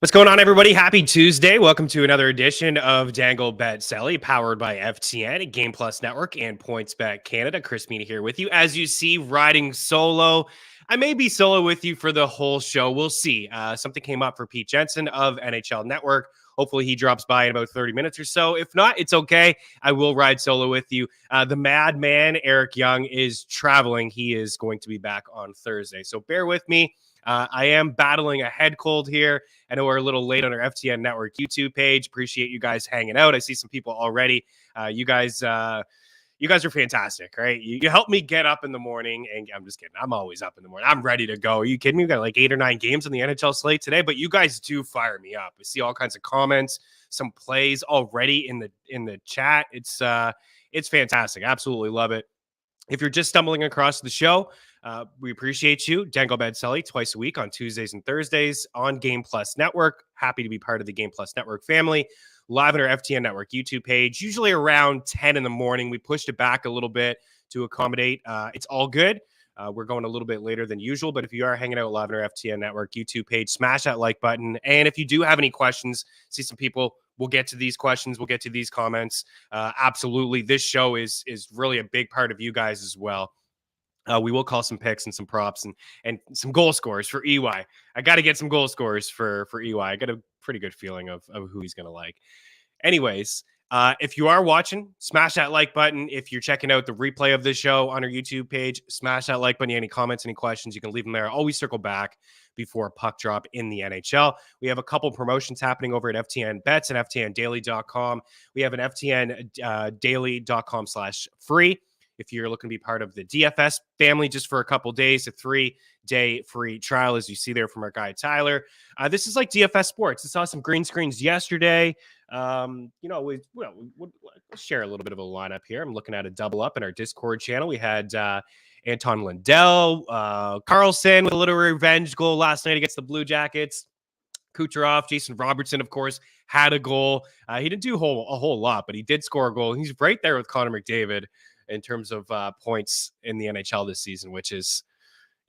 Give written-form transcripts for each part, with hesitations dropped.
What's going on, everybody? Happy Tuesday. Welcome to another edition of Dangle Bet Selly, powered by FTN, Game Plus Network, and PointsBet Canada. Chris Meaney here with you. As you see, riding solo. I may be solo with you for the whole show. We'll see. Something came up for Pete Jensen of NHL Network. Hopefully he drops by in about 30 minutes or so. If not, it's okay. I will ride solo with you. The madman, Eric Young, is traveling. He is going to be back on Thursday. So bear with me. I am battling a head cold here. I know we're a little late on our FTN Network YouTube page. Appreciate you guys hanging out. I see some people already. You guys are fantastic, right? You help me get up in the morning, and I'm just kidding. I'm always up in the morning. I'm ready to go. Are you kidding me? We got like 8 or 9 games on the NHL slate today, but you guys do fire me up. I see all kinds of comments, some plays already in the chat. It's fantastic. Absolutely love it. If you're just stumbling across the show, we appreciate you. Dangle Bet Selly twice a week on Tuesdays and Thursdays on Game Plus Network. Happy to be part of the Game Plus Network family. Live on our FTN Network YouTube page, usually around 10 in the morning. We pushed it back a little bit to accommodate. It's all good. We're going a little bit later than usual, but if you are hanging out live on our FTN Network YouTube page, smash that like button. And if you do have any questions, see some people, we'll get to these questions. We'll get to these comments. Absolutely. This show is really a big part of you guys as well. We will call some picks and some props and some goal scorers for EY. I got to get some goal scorers for EY. I got a pretty good feeling of who he's going to like. Anyways, if you are watching, smash that like button. If you're checking out the replay of this show on our YouTube page, smash that like button. Any comments, any questions, you can leave them there. Always circle back before puck drop in the NHL. We have a couple promotions happening over at FTN Bets and FTNDaily.com. We have an FTN Daily.com/free. If you're looking to be part of the DFS family just for a couple days, a 3-day free trial, as you see there from our guy Tyler. This is like DFS sports. I saw some green screens yesterday. We'll share a little bit of a lineup here. I'm looking at a double up in our Discord channel. We had Anton Lindell, Carlson with a little revenge goal last night against the Blue Jackets. Kucherov, Jason Robertson, of course, had a goal. He didn't do a whole lot, but he did score a goal. He's right there with Connor McDavid in terms of points in the NHL this season, which is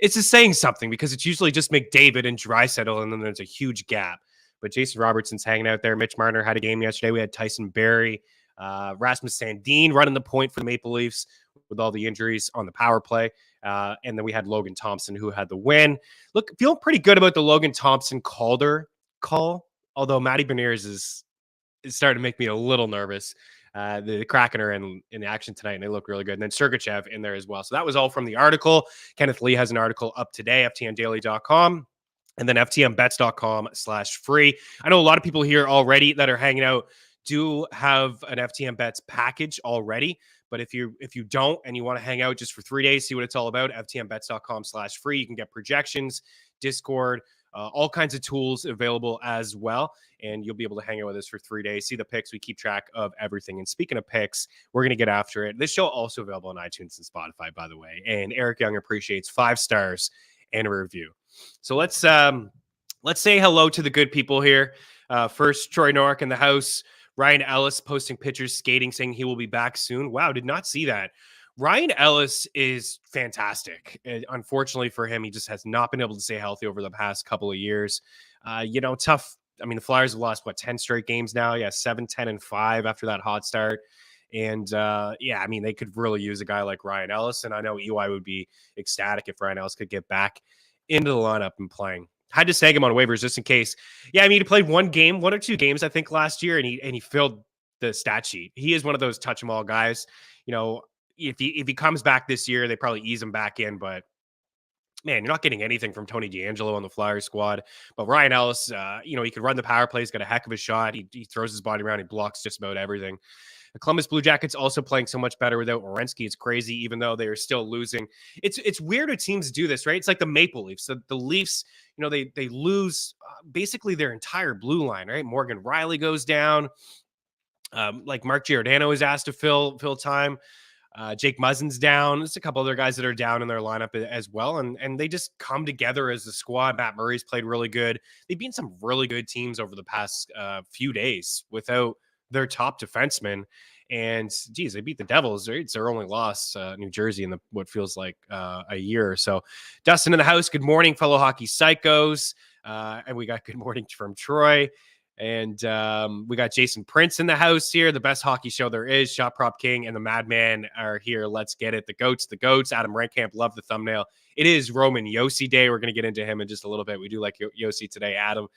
just saying something because it's usually just McDavid and Draisaitl, and then there's a huge gap. But Jason Robertson's hanging out there. Mitch Marner had a game yesterday. We had Tyson Barrie, Rasmus Sandin running the point for the Maple Leafs with all the injuries on the power play. And then we had Logan Thompson, who had the win. Look, feeling pretty good about the Logan Thompson Calder call, although Matty Beniers is starting to make me a little nervous. The Kraken are in action tonight, and they look really good. And then Sergachev in there as well. So that was all from the article. Kenneth Lee has an article up today, ftndaily.com, and then ftnbets.com/free. I know a lot of people here already that are hanging out do have an FTN Bets package already. But if you don't and you want to hang out just for 3 days, see what it's all about, ftnbets.com/free. You can get projections, Discord, all kinds of tools available as well. And you'll be able to hang out with us for 3 days, see the picks. We keep track of everything. And speaking of picks, we're going to get after it. This show also available on iTunes and Spotify, by the way. And Eric Young appreciates 5 stars and a review. So let's say hello to the good people here. First, Troy Norick in the house. Ryan Ellis posting pictures, skating, saying he will be back soon. Wow, did not see that. Ryan Ellis is fantastic. Unfortunately for him, he just has not been able to stay healthy over the past couple of years. Tough. I mean, the Flyers have lost, 10 straight games now? Yeah, 7, 10, and 5 after that hot start. And, they could really use a guy like Ryan Ellis. And I know EY would be ecstatic if Ryan Ellis could get back into the lineup and playing. Had to snag him on waivers just in case. Yeah, he played 1 or 2 games, I think, last year, and he filled the stat sheet. He is one of those touch 'em all guys. If he comes back this year, they probably ease him back in. But man, you're not getting anything from Tony DeAngelo on the Flyers squad. But Ryan Ellis, he could run the power play. He's got a heck of a shot. He throws his body around. He blocks just about everything. The Columbus Blue Jackets also playing so much better without Werenski. It's crazy, even though they are still losing. It's weird when teams do this, right? It's like the Maple Leafs. The Leafs, they lose basically their entire blue line, right? Morgan Riley goes down. Like Mark Giordano is asked to fill time. Jake Muzzin's down. There's a couple other guys that are down in their lineup as well. And they just come together as a squad. Matt Murray's played really good. They've beaten some really good teams over the past few days without their top defenseman. And geez, they beat the Devils. Right? It's their only loss, New Jersey, in what feels like a year or so. Dustin in the house. Good morning, fellow hockey psychos. And we got good morning from Troy. And we got Jason Prince in the house here. The best hockey show there is. Shot Prop King and the Madman are here. Let's get it. The goats. Adam Rankamp. Love the thumbnail. It is Roman Yossi Day. We're going to get into him in just a little bit. We do like Yossi today. Adam,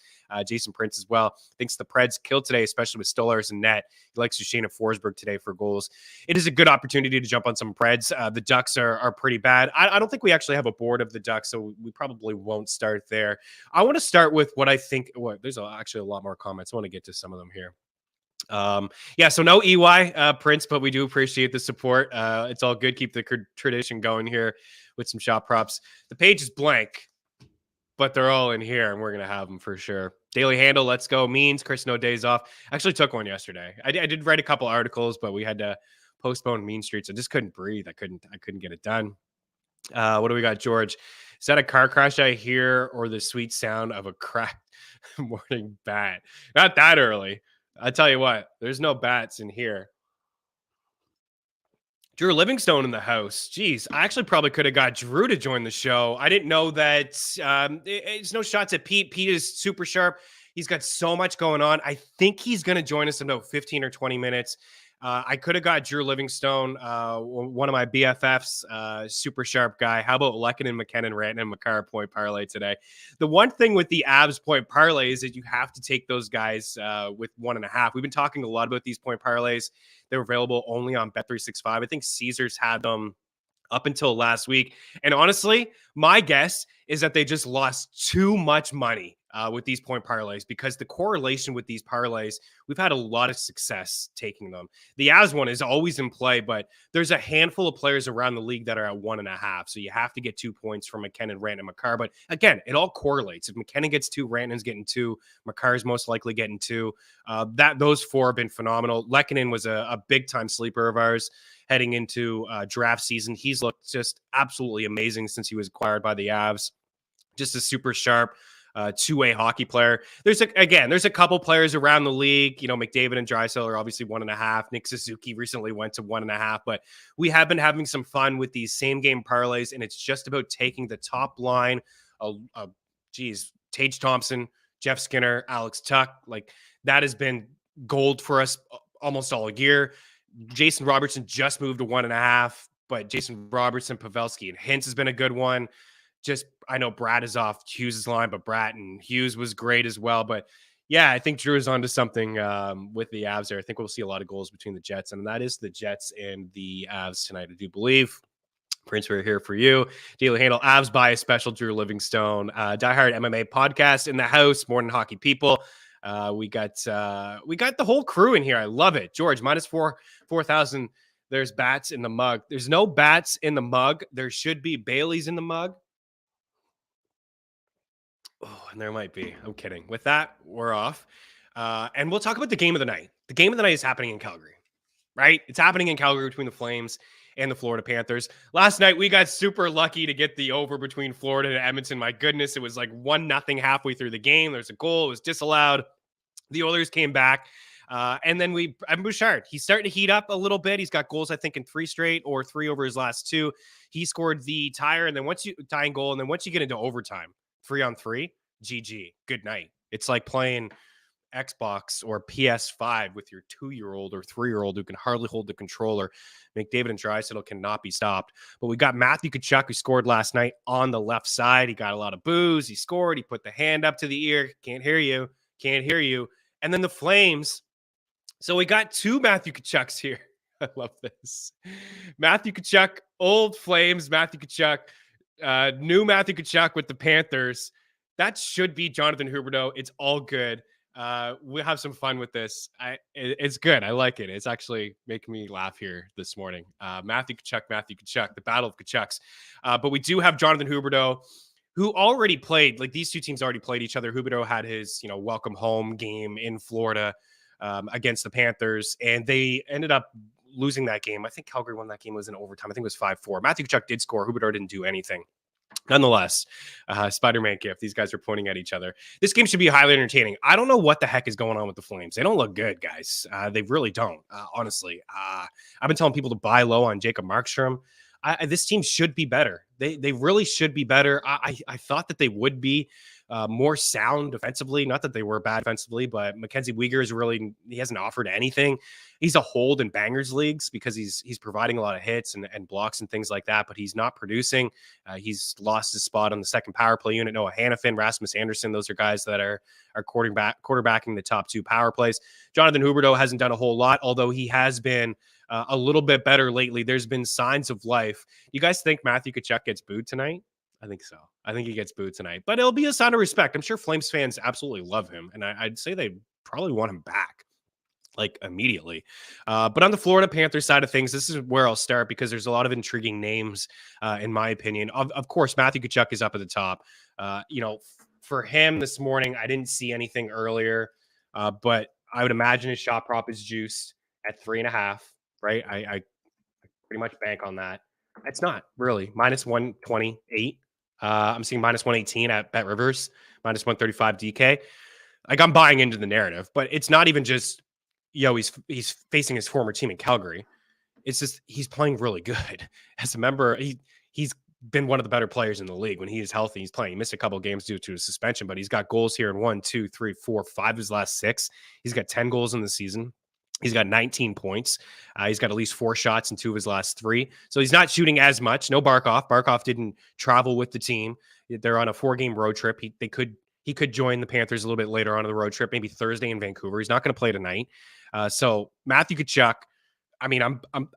Jason Prince as well. Thinks the Preds killed today, especially with Stolarz and net. He likes Duchesne and Forsberg today for goals. It is a good opportunity to jump on some Preds. The Ducks are pretty bad. I don't think we actually have a board of the Ducks, so we probably won't start there. I want to start with what I think. There's actually a lot more comments. I want to get to some of them here. So no EY Prince, but we do appreciate the support. It's all good. Keep the tradition going here with some shot props. The page is blank, but they're all in here, and we're going to have them for sure. Daily handle, let's go. Means Chris, no days off. Actually took one yesterday. I did write a couple articles, but we had to postpone Mean Streets. I just couldn't breathe. I couldn't get it done. What do we got, George? Is that a car crash I hear, or the sweet sound of a cracked morning bat? Not that early. I tell you what, there's no bats in here. Drew Livingstone in the house. Jeez, I actually probably could have got Drew to join the show. I didn't know that. It's no shots at Pete. Pete is super sharp. He's got so much going on. I think he's going to join us in about 15 or 20 minutes. I could have got Drew Livingstone, one of my BFFs, super sharp guy. How about Lehkonen, McKinnon, Rantanen, and Makar point parlay today? The one thing with the Avs point parlay is that you have to take those guys with 1.5. We've been talking a lot about these point parlays. They were available only on Bet365. I think Caesars had them up until last week. And honestly, my guess is that they just lost too much money with these point parlays, because the correlation with these parlays, we've had a lot of success taking them. The Avs one is always in play, but there's a handful of players around the league that are at 1.5. So you have to get 2 points from McKinnon, Rantanen, and Makar. But again, it all correlates. If McKinnon gets 2, Rantanen's getting 2, Makar's most likely getting 2. Those 4 have been phenomenal. Lehkonen was a big time sleeper of ours heading into draft season. He's looked just absolutely amazing since he was acquired by the Avs. Just a super sharp two-way hockey player. There's a couple players around the league. You know, McDavid and Draisaitl are obviously 1.5. Nick Suzuki recently went to 1.5, but we have been having some fun with these same game parlays, and it's just about taking the top line. Tage Thompson, Jeff Skinner, Alex Tuch, like that has been gold for us almost all year. Jason Robertson just moved to 1.5, but Jason Robertson, Pavelski, and Hintz has been a good one. I know Brad is off Hughes' line, but Brad and Hughes was great as well. But yeah, I think Drew is onto something with the Avs there. I think we'll see a lot of goals between the Jets, and that is the Jets and the Avs tonight, I do believe. Prince, we're here for you. Daily handle, Avs bias special, Drew Livingstone. Diehard MMA podcast in the house, more than hockey people. We got the whole crew in here. I love it. George, minus 4,000. There's bats in the mug. There's no bats in the mug. There should be Baileys in the mug. Oh, and there might be. I'm kidding. With that, we're off. And we'll talk about the game of the night. The game of the night is happening in Calgary, right? It's happening in Calgary between the Flames and the Florida Panthers. Last night, we got super lucky to get the over between Florida and Edmonton. My goodness, it was like 1-0 halfway through the game. There's a goal. It was disallowed. The Oilers came back. And then Evan Bouchard, he's starting to heat up a little bit. He's got goals, I think, in 3 straight or 3 over his last 2. He scored the tying goal. And then once you get into overtime, 3-on-3, GG, good night. It's like playing Xbox or PS5 with your 2-year-old or 3-year-old who can hardly hold the controller. McDavid and Draisaitl cannot be stopped. But we got Matthew Tkachuk, who scored last night on the left side. He got a lot of boos. He scored. He put the hand up to the ear. Can't hear you. And then the Flames. So we got 2 Matthew Tkachuks here. I love this. Matthew Tkachuk, old Flames, Matthew Tkachuk, new Matthew Tkachuk with the Panthers. That should be Jonathan Huberdeau. It's all good. We'll have some fun with this. It's good. I like it. It's actually making me laugh here this morning. Matthew Tkachuk, the battle of Tkachuks. But we do have Jonathan Huberdeau, who already played. Like, these two teams already played each other. Huberdeau had his, welcome home game in Florida against the Panthers, and they ended up losing that game. I think Calgary won that game. It was in overtime. I think it was 5-4. Matthew Tkachuk did score. Huberdeau didn't do anything. Nonetheless, Spider-Man gift. These guys are pointing at each other. This game should be highly entertaining. I don't know what the heck is going on with the Flames. They don't look good, guys. They really don't, honestly. I've been telling people to buy low on Jacob Markstrom. This team should be better. They really should be better. I thought that they would be more sound defensively. Not that they were bad defensively, but Mackenzie Weegar is really, he hasn't offered anything. He's a hold in bangers leagues because he's providing a lot of hits and blocks and things like that, but he's not producing. He's lost his spot on the second power play unit. Noah Hannafin, Rasmus Anderson, those are guys that are quarterbacking the top two power plays. Jonathan Huberdeau hasn't done a whole lot, although he has been a little bit better lately. There's been signs of life. You guys think Matthew Tkachuk gets booed tonight? I think so. I think he gets booed tonight, but it'll be a sign of respect. I'm sure Flames fans absolutely love him, and I'd say they probably want him back like immediately. But on the Florida Panthers side of things, this is where I'll start because there's a lot of intriguing names, in my opinion. Of course, Matthew Tkachuk is up at the top. For him this morning, I didn't see anything earlier, but I would imagine his shot prop is juiced at 3.5, right? I pretty much bank on that. It's not really minus 128. I'm seeing minus 118 at Bet Rivers, minus 135 DK. Like I'm buying into the narrative, but it's not even just, he's facing his former team in Calgary. It's just he's playing really good. As a member, he's been one of the better players in the league. When he is healthy, he's playing. He missed a couple of games due to a suspension, but he's got goals here in 1, 2, 3, 4, 5 of his last 6. He's got 10 goals in the season. He's got 19 points. He's got at least 4 shots in 2 of his last 3. So he's not shooting as much. No Barkov. Barkov didn't travel with the team. They're on a 4-game road trip. He could join the Panthers a little bit later on in the road trip, maybe Thursday in Vancouver. He's not going to play tonight. So Matthew Tkachuk, I mean,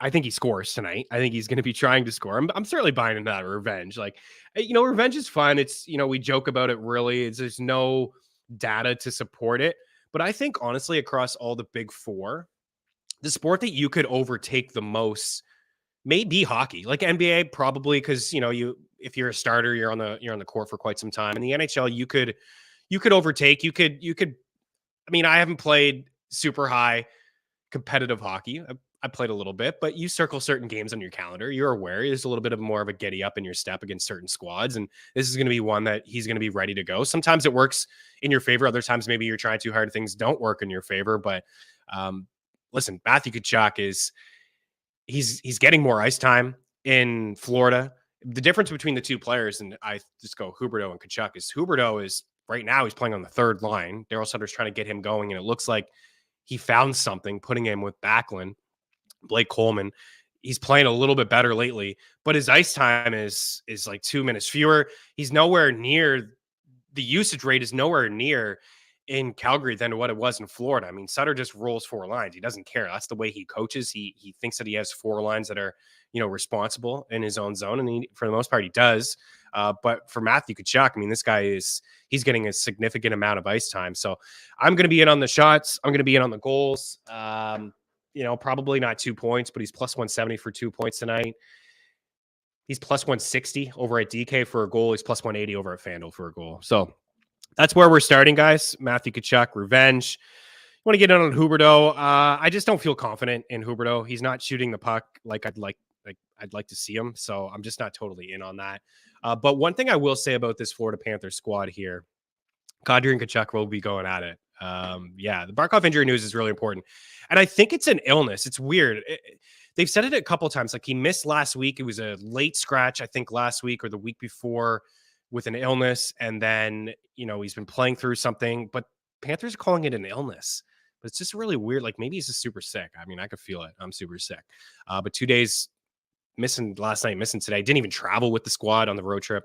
I think he scores tonight. I think he's going to be trying to score. I'm certainly buying into that revenge. Like, revenge is fun. It's, we joke about it really. There's no data to support it. But I think, honestly, across all the big four, the sport that you could overtake the most may be hockey. Like NBA, probably because if you're a starter, you're on the court for quite some time. In the NHL, you could overtake. You could. I mean, I haven't played super high competitive hockey. I played a little bit, but you circle certain games on your calendar. You're aware there's a little bit of more of a giddy up in your step against certain squads. And this is going to be one that he's going to be ready to go. Sometimes it works in your favor. Other times, maybe you're trying too hard. Things don't work in your favor. But listen, Matthew Tkachuk he's getting more ice time in Florida. The difference between the two players, and I just go Huberdeau and Tkachuk, is Huberdeau is right now he's playing on the third line. Daryl Sutter's trying to get him going. And it looks like he found something, putting him with Backlund. Blake Coleman, he's playing a little bit better lately, but his ice time is like 2 minutes fewer. He's nowhere near, the usage rate is nowhere near in Calgary than what it was in Florida. I mean, Sutter just rolls 4 lines. He doesn't care. That's the way he coaches. He thinks that he has 4 lines that are, responsible in his own zone. And for the most part, he does. But for Matthew Tkachuk, I mean, this guy he's getting a significant amount of ice time. So I'm going to be in on the shots. I'm going to be in on the goals. Probably not 2 points, but he's plus 170 for 2 points tonight. He's plus 160 over at DK for a goal. He's plus 180 over at FanDuel for a goal. So that's where we're starting, guys. Matthew Tkachuk, revenge. You want to get in on Huberdeau? I just don't feel confident in Huberdeau. He's not shooting the puck like I'd like to see him. So I'm just not totally in on that. But one thing I will say about this Florida Panthers squad here, Kadri and Tkachuk will be going at it. The Barkov injury news is really important. And I think it's an illness. It's weird. They've said it a couple of times. Like he missed last week. It was a late scratch, I think last week or the week before with an illness. And then, he's been playing through something, but Panthers are calling it an illness. But it's just really weird. Like maybe he's just super sick. I mean, I could feel it. I'm super sick. But 2 days missing last night, missing today. Didn't even travel with the squad on the road trip.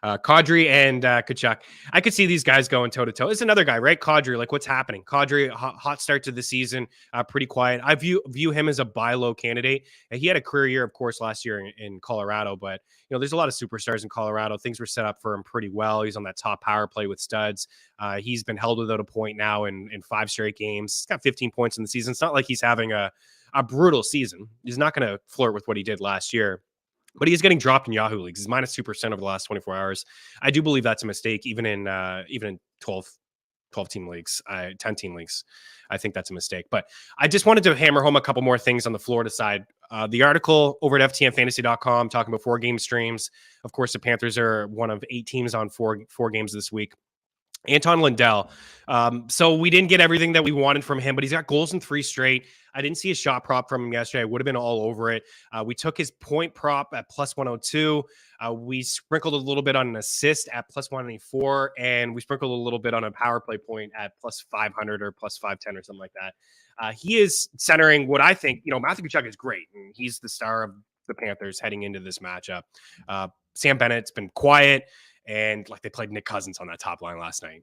Kadri and Tkachuk. I could see these guys going toe-to-toe. It's another guy, right? Kadri, like what's happening? Kadri, hot start to the season, pretty quiet. I view him as a buy low candidate. And he had a career year, of course, last year in Colorado, but there's a lot of superstars in Colorado. Things were set up for him pretty well. He's on that top power play with studs. He's been held without a point now in 5 straight games. He's got 15 points in the season. It's not like he's having a brutal season. He's not going to flirt with what he did last year. But he's getting dropped in Yahoo leagues. He's minus 2% over the last 24 hours. I do believe that's a mistake, even in 12 team leagues, 10 team leagues. I think that's a mistake. But I just wanted to hammer home a couple more things on the Florida side The article over at ftnfantasy.com talking about 4-game streams. Of course, the Panthers are one of 8 teams on four games this week. Anton Lundell. So we didn't get everything that we wanted from him, but he's got goals in 3 straight. I didn't see a shot prop from him yesterday. I would have been all over it. We took his point prop at plus 102. We sprinkled a little bit on an assist at plus 184, and we sprinkled a little bit on a power play point at plus 500 or plus 510 or something like that. He is centering what I think, Matthew Tkachuk is great, and he's the star of the Panthers heading into this matchup. Sam Bennett's been quiet. And they played Nick Cousins on that top line last night.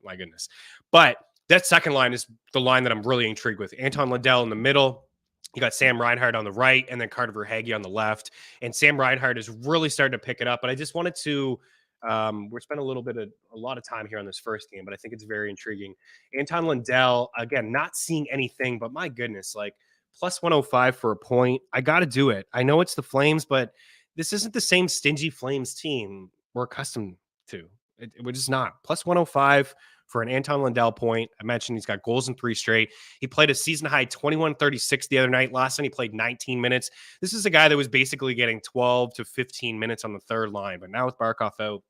My goodness. But that second line is the line that I'm really intrigued with. Anton Lundell in the middle. You got Sam Reinhart on the right and then Carter Verhaeghe on the left. And Sam Reinhart is really starting to pick it up. But I just wanted to, we're spending a lot of time here on this first game, but I think it's very intriguing. Anton Lundell, again, not seeing anything, but my goodness, plus 105 for a point. I got to do it. I know it's the Flames, but this isn't the same stingy Flames team we're accustomed to. We're just not. Plus 105 for an Anton Lundell point. I mentioned he's got goals in 3 straight. He played a season high 21-36 the other night. Last night he played 19 minutes. This is a guy that was basically getting 12 to 15 minutes on the third line. But now with Barkov out,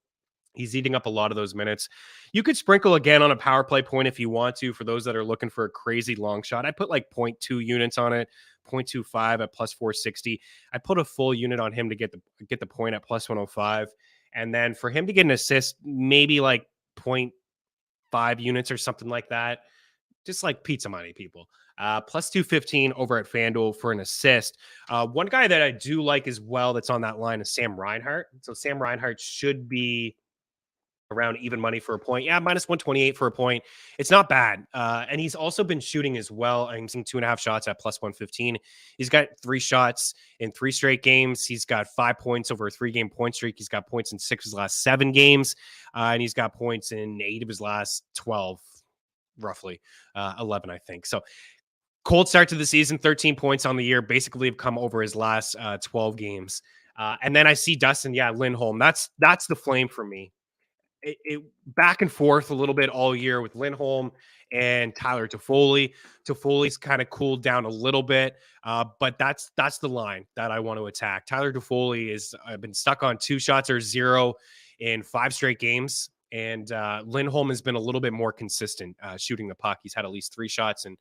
he's eating up a lot of those minutes. You could sprinkle again on a power play point if you want to, for those that are looking for a crazy long shot. I put 0.2 units on it, 0.25 at plus 460. I put a full unit on him to get the point at plus 105. And then for him to get an assist, maybe 0.5 units or something like that. Just pizza money, people. Plus 215 over at FanDuel for an assist. One guy that I do like as well that's on that line is Sam Reinhart. So Sam Reinhart should be around even money for a point. Yeah, minus 128 for a point. It's not bad. And he's also been shooting as well. I'm seeing 2.5 shots at plus 115. He's got 3 shots in 3 straight games. He's got 5 points over a 3-game point streak. He's got points in 6 of his last 7 games. And he's got points in 8 of his last 12, roughly 11, I think. So cold start to the season, 13 points on the year, basically have come over his last 12 games. And then I see Dustin, Lindholm. That's the flame for me. It back and forth a little bit all year with Lindholm and Tyler Toffoli. Toffoli's kind of cooled down a little bit, but that's the line that I want to attack. Tyler Toffoli is been stuck on 2 shots or 0 in 5 straight games, and Lindholm has been a little bit more consistent shooting the puck. He's had at least 3 shots in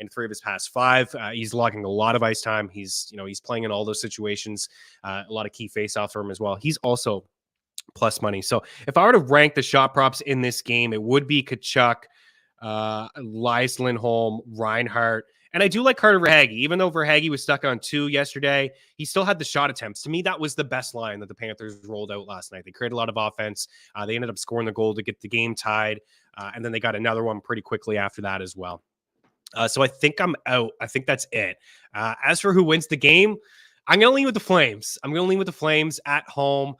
3 of his past 5. He's logging a lot of ice time. He's playing in all those situations. A lot of key face-offs for him as well. He's also plus money. So if I were to rank the shot props in this game, it would be Tkachuk, Elias Lindholm, Reinhart. And I do like Carter Verhaeghe. Even though Verhaeghe was stuck on 2 yesterday, he still had the shot attempts. To me, that was the best line that the Panthers rolled out last night. They created a lot of offense. They ended up scoring the goal to get the game tied. And then they got another one pretty quickly after that as well. So I think I'm out. I think that's it. As for who wins the game, I'm going to lean with the Flames. I'm going to lean with the Flames at home.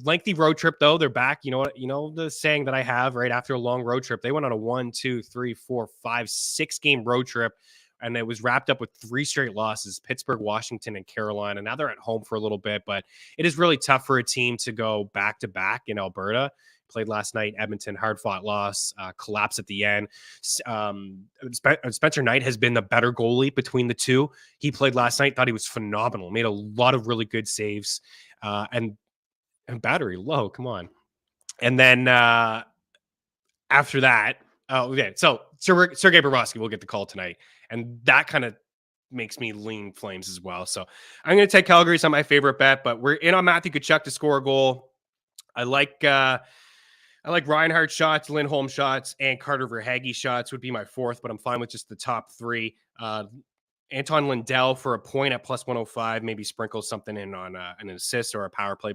Lengthy road trip, though. They're back. You know the saying that I have, right? After a long road trip, they went on a 1, 2, 3, 4, 5, 6 game road trip, and it was wrapped up with 3 straight losses: Pittsburgh, Washington, and Carolina. Now they're at home for a little bit, but it is really tough for a team to go back to back in Alberta. Played last night, Edmonton, hard-fought loss, collapse at the end. Spencer Knight has been the better goalie between the two. He played last night, thought he was phenomenal, made a lot of really good saves, and battery low, come on. And then after that, so Sergei Bobrovsky will get the call tonight, and that kind of makes me lean Flames as well. So I'm going to take Calgary. It's not my favorite bet, but we're in on Matthew Tkachuk to score a goal. I like Reinhart shots, Lindholm shots, and Carter Verhaeghe shots would be my 4th, but I'm fine with just the top 3. Anton Lundell for a point at plus 105, maybe sprinkle something in on an assist or a power play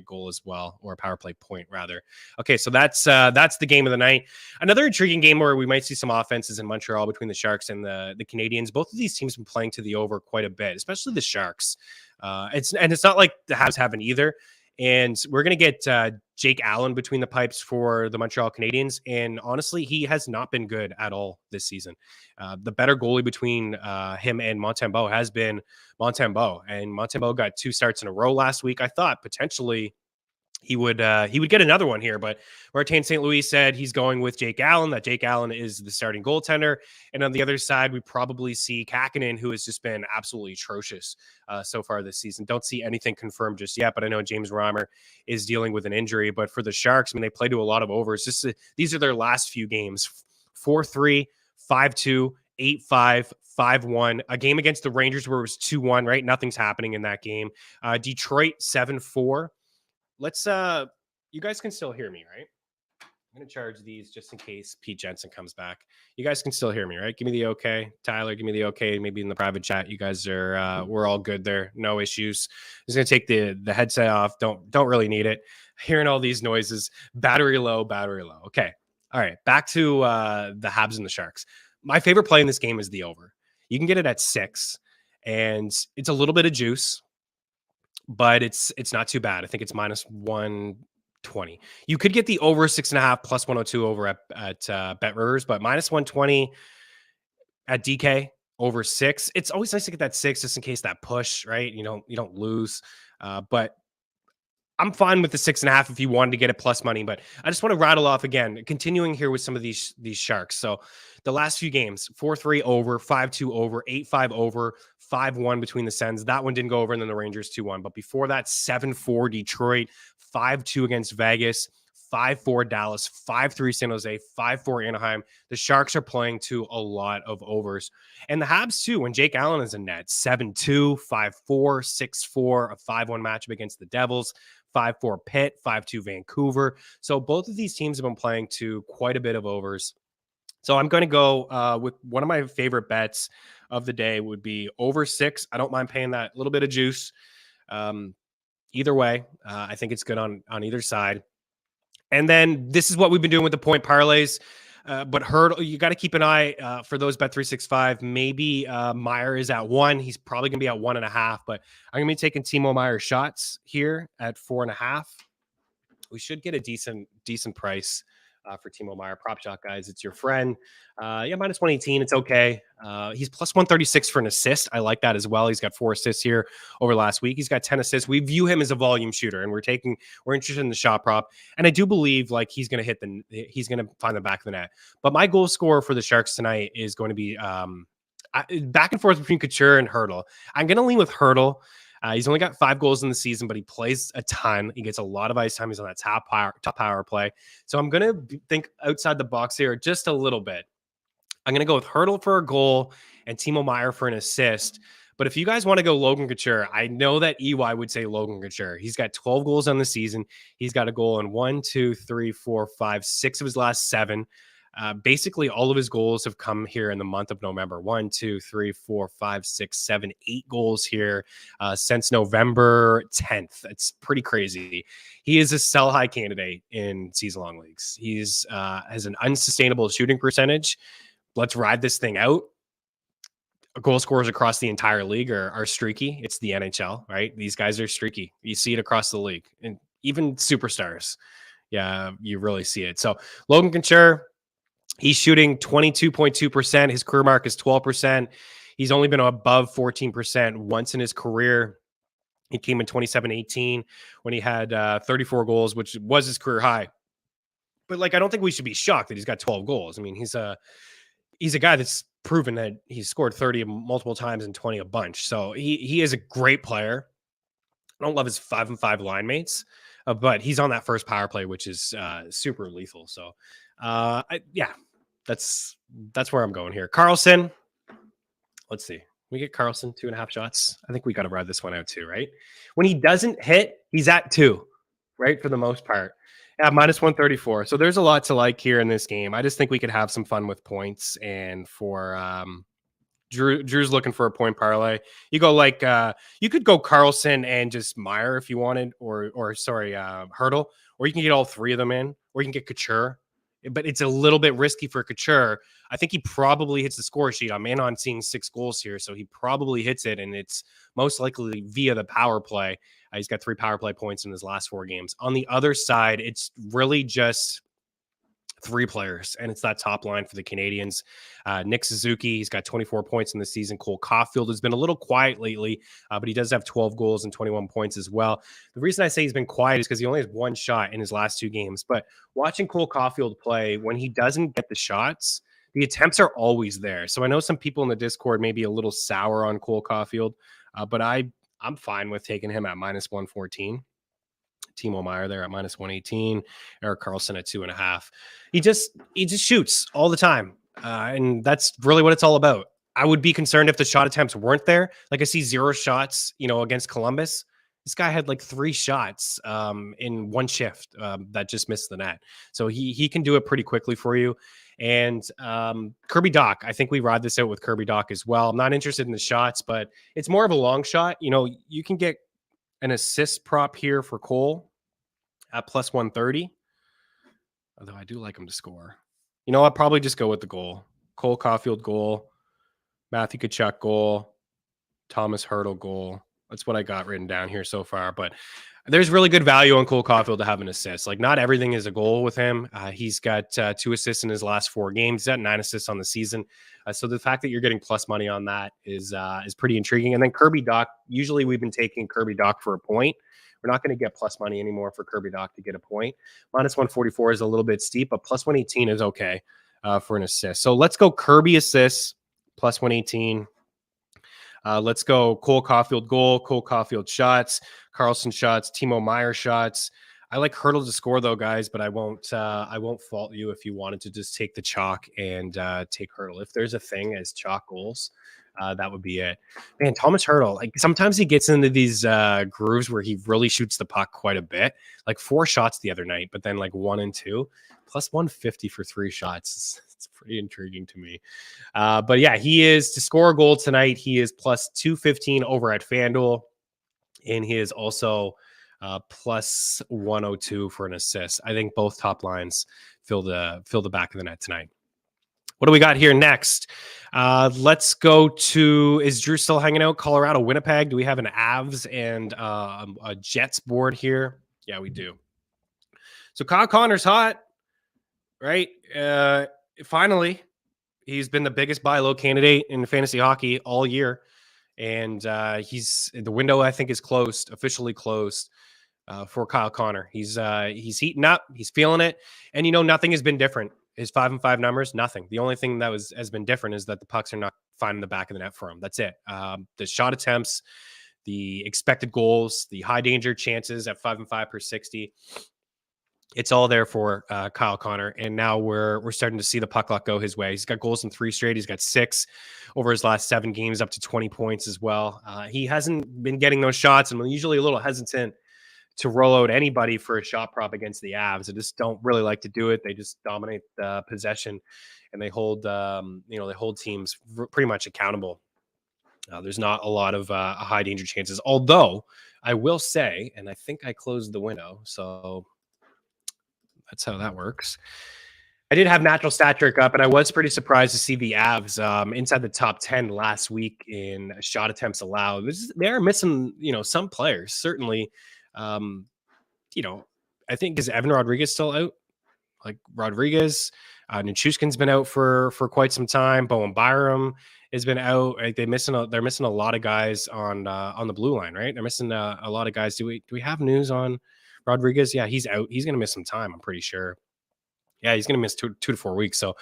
goal as well, or a power play point rather. Okay, so that's the game of the night. Another intriguing game where we might see some offenses in Montreal between the Sharks and the Canadiens. Both of these teams have been playing to the over quite a bit, especially the Sharks. It's not like the Habs haven't either. And we're going to get Jake Allen between the pipes for the Montreal Canadiens. And honestly, he has not been good at all this season. The better goalie between him and Montembeault has been Montembeault. And Montembeault got 2 starts in a row last week. I thought potentially he would get another one here. But Martin St. Louis said he's going with Jake Allen, that Jake Allen is the starting goaltender. And on the other side, we probably see Kakkonen, who has just been absolutely atrocious so far this season. Don't see anything confirmed just yet, but I know James Reimer is dealing with an injury. But for the Sharks, I mean, they play to a lot of overs. These are their last few games: 4-3, 5-2, 8-5, 5-1. A game against the Rangers where it was 2-1, right? Nothing's happening in that game. Detroit 7-4. Let's you guys can still hear me, right? I'm going to charge these just in case Pete Jensen comes back. You guys can still hear me, right? Give me the okay. Tyler, give me the okay. Maybe in the private chat, you guys are we're all good there. No issues. I'm just going to take the headset off. Don't really need it. Hearing all these noises. Battery low, battery low. Okay. All right. Back to the Habs and the Sharks. My favorite play in this game is the over. You can get it at 6, and it's a little bit of juice, but it's not too bad. I think it's minus 120. You could get the over 6.5 plus 102 over at Bet Rivers, but minus 120 at DK over 6. It's always nice to get that 6 just in case that push, right? You don't lose. But I'm fine with the 6.5 if you wanted to get it plus money, but I just want to rattle off again, continuing here with some of these Sharks. So the last few games: 4-3 over, 5-2 over, 8-5 over, 5-1 between the Sens. That one didn't go over, and then the Rangers 2-1. But before that, 7-4 Detroit, 5-2 against Vegas, 5-4 Dallas, 5-3 San Jose, 5-4 Anaheim. The Sharks are playing to a lot of overs. And the Habs too, when Jake Allen is in net: 7-2, 5-4, 6-4, a 5-1 matchup against the Devils, 5-4 Pitt, 5-2 Vancouver. So both of these teams have been playing to quite a bit of overs. So I'm going to go with one of my favorite bets of the day would be over 6. I don't mind paying that little bit of juice. Either way, I think it's good on either side. And then this is what we've been doing with the point parlays. But Hurdle, you got to keep an eye for those Bet365. Maybe Meyer is at 1. He's probably going to be at 1.5. But I'm going to be taking Timo Meyer shots here at 4.5. We should get a decent price for Timo Meyer. Prop shot, guys. It's your friend. Minus 118. It's okay. He's plus 136 for an assist. I like that as well. He's got 4 assists here over last week. He's got 10 assists. We view him as a volume shooter, and we're interested in the shot prop. And I do believe like he's going to find the back of the net. But my goal scorer for the Sharks tonight is going to be back and forth between Couture and Hurdle. I'm going to lean with Hurdle. He's only got 5 goals in the season, but he plays a ton. He gets a lot of ice time. He's on that top power play. So I'm going to think outside the box here just a little bit. I'm going to go with Hurdle for a goal and Timo Meyer for an assist. But if you guys want to go Logan Couture, I know that EY would say Logan Couture. He's got 12 goals on the season. He's got a goal in 1, 2, 3, 4, 5, 6 of his last 7. Basically, all of his goals have come here in the month of November. 1, 2, 3, 4, 5, 6, 7, 8 goals here since November 10th. It's pretty crazy. He is a sell high candidate in season long leagues. He's has an unsustainable shooting percentage. Let's ride this thing out. Goal scorers across the entire league are streaky. It's the NHL, right? These guys are streaky. You see it across the league, and even superstars. Yeah, you really see it. So Logan Couture, he's shooting 22.2%. His career mark is 12%. He's only been above 14% once in his career. He came in 27-18 when he had 34 goals, which was his career high. But like, I don't think we should be shocked that he's got 12 goals. I mean, he's a guy that's proven that he's scored 30 multiple times and 20 a bunch. So he is a great player. I don't love his 5-5 line mates, but he's on that first power play, which is super lethal. So that's where I'm going here. Carlson, let's see. We get Carlson 2.5 shots. I think we got to ride this one out too, right? When he doesn't hit, he's at 2, right? For the most part. Yeah, minus 134. So there's a lot to like here in this game. I just think we could have some fun with points. And for Drew's looking for a point parlay. You go like you could go Carlson and just Meyer if you wanted, or Hurdle, or you can get all 3 of them in, or you can get Couture. But it's a little bit risky for Couture. I think he probably hits the score sheet. I'm in on seeing 6 goals here, so he probably hits it, and it's most likely via the power play. He's got 3 power play points in his last 4 games. On the other side, it's really just Three players, and it's that top line for the Canadians. Nick Suzuki, he's got 24 points in the season. Cole Caulfield has been a little quiet lately, but he does have 12 goals and 21 points as well. The reason I say he's been quiet is because he only has one shot in his last two games. But watching Cole Caulfield play, when he doesn't get the shots, the attempts are always there. So I know some people in the Discord may be a little sour on Cole Caulfield, but I'm fine with taking him at minus 114. Timo Meier there at minus 118, Erik Karlsson at 2.5. He just shoots all the time. And that's really what it's all about. I would be concerned if the shot attempts weren't there. Like I see 0 shots, against Columbus. This guy had like 3 shots in one shift that just missed the net. So he can do it pretty quickly for you. And Kirby Dach, I think we ride this out with Kirby Dach as well. I'm not interested in the shots, but it's more of a long shot. You can get an assist prop here for Cole at plus 130. Although I do like him to score. I'll probably just go with the goal. Cole Caulfield goal, Matthew Tkachuk goal, Thomas Hertl goal. That's what I got written down here so far. But there's really good value on Cole Caulfield to have an assist. Like, not everything is a goal with him. He's got 2 assists in his last 4 games. He's got 9 assists on the season. So the fact that you're getting plus money on that is pretty intriguing. And then Kirby Dach, usually we've been taking Kirby Dach for a point. We're not going to get plus money anymore for Kirby Dach to get a point. Minus 144 is a little bit steep, but plus 118 is okay for an assist. So let's go Kirby assists, plus 118. Let's go Cole Caulfield goal, Cole Caulfield shots, Karlsson shots, Timo Meier shots. I like Hertl to score though, guys, but I won't fault you if you wanted to just take the chalk and take Hertl. If there's a thing as chalk goals, that would be it. Man, Thomas Hertl, like sometimes he gets into these grooves where he really shoots the puck quite a bit. Like 4 shots the other night, but then like 1 and 2, plus 150 for 3 shots. It's pretty intriguing to me. But yeah, he is to score a goal tonight. He is plus 215 over at FanDuel, and he is also plus 102 for an assist. I think both top lines fill the back of the net tonight. What do we got here next? Let's go to, is Drew still hanging out? Colorado, Winnipeg. Do we have an Avs and a Jets board here? Yeah, we do. So Kyle Connor's hot, right? Finally, he's been the biggest buy low candidate in fantasy hockey all year. And the window, I think, is closed, officially closed for Kyle Connor. He's heating up. He's feeling it. And, nothing has been different. His 5-5 numbers, nothing. The only thing that has been different is that the pucks are not finding the back of the net for him. That's it. The shot attempts, the expected goals, the high danger chances at 5-5 per 60. It's all there for Kyle Connor. And now we're starting to see the puck luck go his way. He's got goals in 3 straight. He's got 6 over his last 7 games, up to 20 points as well. He hasn't been getting those shots, and usually a little hesitant to roll out anybody for a shot prop against the Avs. I just don't really like to do it. They just dominate the possession, and they hold teams pretty much accountable. There's not a lot of high danger chances. Although I will say, and I think I closed the window, so that's how that works. I did have natural stat trick up, and I was pretty surprised to see the Avs inside the top 10 last week in shot attempts allowed. They are missing, some players, certainly. I think, is Evan Rodriguez still out? Like Rodriguez, Nichushkin's been out for quite some time. Bowen Byram has been out. Like they're missing a lot of guys on the blue line, right? They're missing a lot of guys. Do we have news on Rodriguez? Yeah, he's out. He's going to miss some time, I'm pretty sure. Yeah, he's going to miss 2 to 4 weeks. So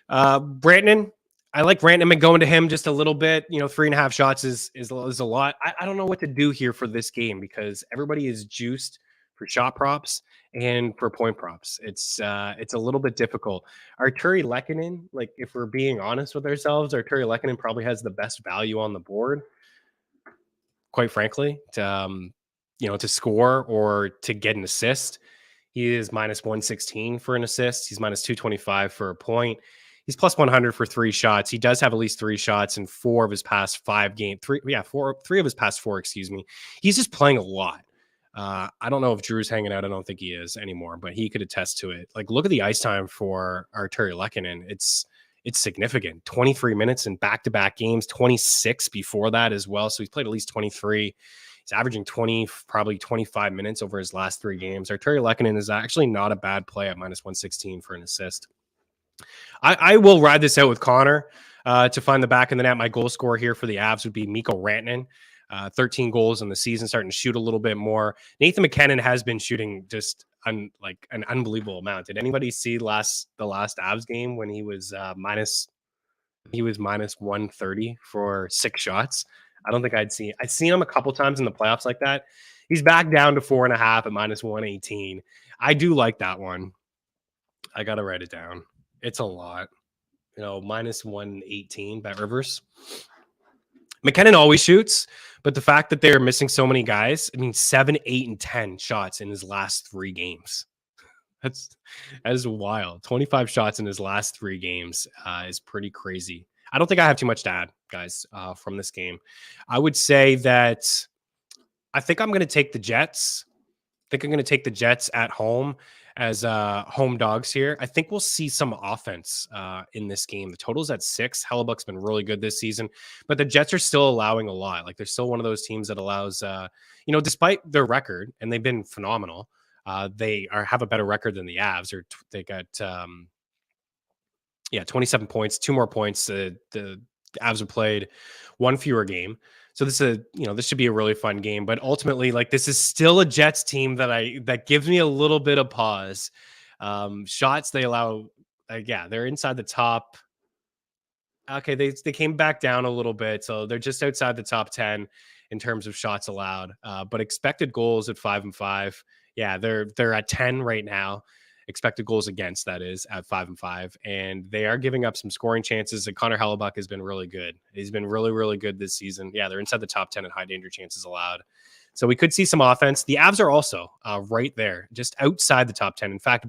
Brandon, I like Rantanen going to him just a little bit. 3.5 shots is a lot. I don't know what to do here for this game because everybody is juiced for shot props and for point props. It's a little bit difficult. Arturi Lehkonen, like if we're being honest with ourselves, Arturi Lehkonen probably has the best value on the board, quite frankly, to score or to get an assist. He is minus 116 for an assist. He's minus 225 for a point. He's plus 100 for 3 shots. He does have at least 3 shots in 4 of his past 5 games. 3 of his past 4, excuse me. He's just playing a lot. I don't know if Drew's hanging out. I don't think he is anymore, but he could attest to it. Like, look at the ice time for Arturi Lehkonen. It's significant. 23 minutes in back-to-back games, 26 before that as well. So he's played at least 23 He's averaging 20, probably 25 minutes over his last 3 games. Arturi Lehkonen is actually not a bad play at minus 116 for an assist. I will ride this out with Connor to find the back of the net. My goal scorer here for the Avs would be Mikko Rantanen. 13 goals in the season, starting to shoot a little bit more. Nathan McKinnon has been shooting just like an unbelievable amount. Did anybody see the last Avs game when he was minus 130 for 6 shots? I don't think I'd seen him a couple times in the playoffs like that. He's back down to 4.5 at minus 118. I do like that one. I gotta write it down. It's a lot. Minus 118 Bet Rivers. McKinnon always shoots, but the fact that they're missing so many guys, 7, 8, and 10 shots in his last 3 games. That is wild. 25 shots in his last 3 games is pretty crazy. I don't think I have too much to add, guys, from this game. I would say that I think I'm going to take the Jets. I think I'm going to take the Jets at home as home dogs here. I think we'll see some offense in this game. The total's at 6. Hellebuck's been really good this season, but the Jets are still allowing a lot. Like, they're still one of those teams that allows, despite their record, and they've been phenomenal, they have a better record than the Avs. Or they got 27 points, 2 more points. The Avs have played 1 fewer game. So this should be a really fun game, but ultimately, like, this is still a Jets team that gives me a little bit of pause. Shots they allow, they're inside the top. Okay, they came back down a little bit, so they're just outside the top 10 in terms of shots allowed. But expected goals at 5-5. Yeah, they're at 10 right now. Expected goals against, that is, at 5-5, and they are giving up some scoring chances. And Connor Hellebuck has been really good. He's been really, really good this season. Yeah, they're inside the top 10 in high danger chances allowed. So we could see some offense. The Avs are also right there, just outside the top 10. In fact,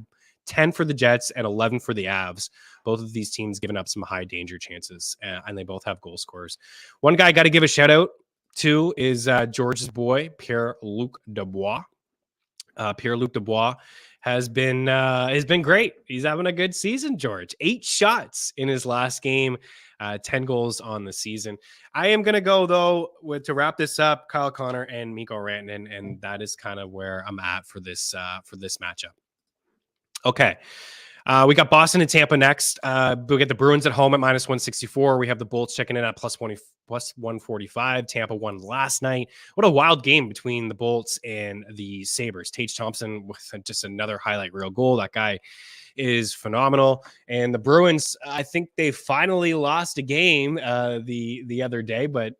10 for the Jets and 11 for the Avs. Both of these teams giving up some high danger chances, and they both have goal scorers. One guy I got to give a shout out to is George's boy, Pierre-Luc Dubois. Pierre-Luc Dubois has been great. He's having a good season, George. 8 shots in his last game, 10 goals on the season. I am going to go, though, to wrap this up, Kyle Connor and Mikko Rantanen, and that is kind of where I'm at for this matchup. Okay. We got Boston and Tampa next. We get the Bruins at home at minus 164. We have the Bolts checking in at plus 145. Tampa won last night. What a wild game between the Bolts and the Sabres. Tage Thompson with just another highlight reel goal. That guy is phenomenal. And the Bruins, I think they finally lost a game the other day, but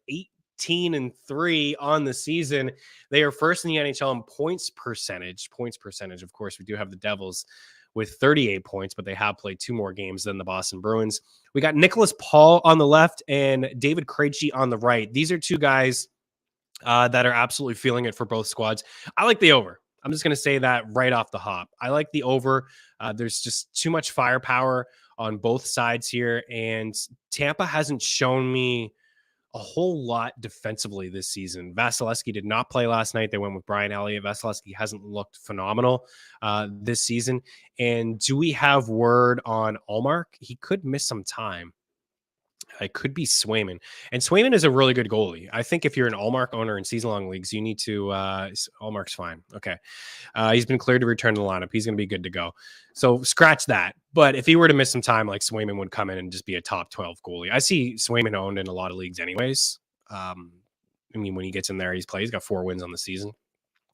18-3 on the season. They are first in the NHL in points percentage. Of course, we do have the Devils with 38 points, but they have played 2 more games than the Boston Bruins. We got Nicholas Paul on the left and David Krejci on the right. These are 2 guys that are absolutely feeling it for both squads. I like the over. I'm just going to say that right off the hop. I like the over. There's just too much firepower on both sides here, and Tampa hasn't shown me a whole lot defensively this season. Vasilevsky did not play last night. They went with Brian Elliott. Vasilevsky hasn't looked phenomenal this season. And do we have word on Ullmark? He could miss some time. It could be Swayman. And Swayman is a really good goalie. I think if you're an Ullmark owner in season-long leagues, you need to Ullmark's fine. Okay. He's been cleared to return to the lineup. He's going to be good to go. So scratch that. But if he were to miss some time, like, Swayman would come in and just be a top 12 goalie. I see Swayman owned in a lot of leagues anyways. When he gets in there, he's got 4 wins on the season.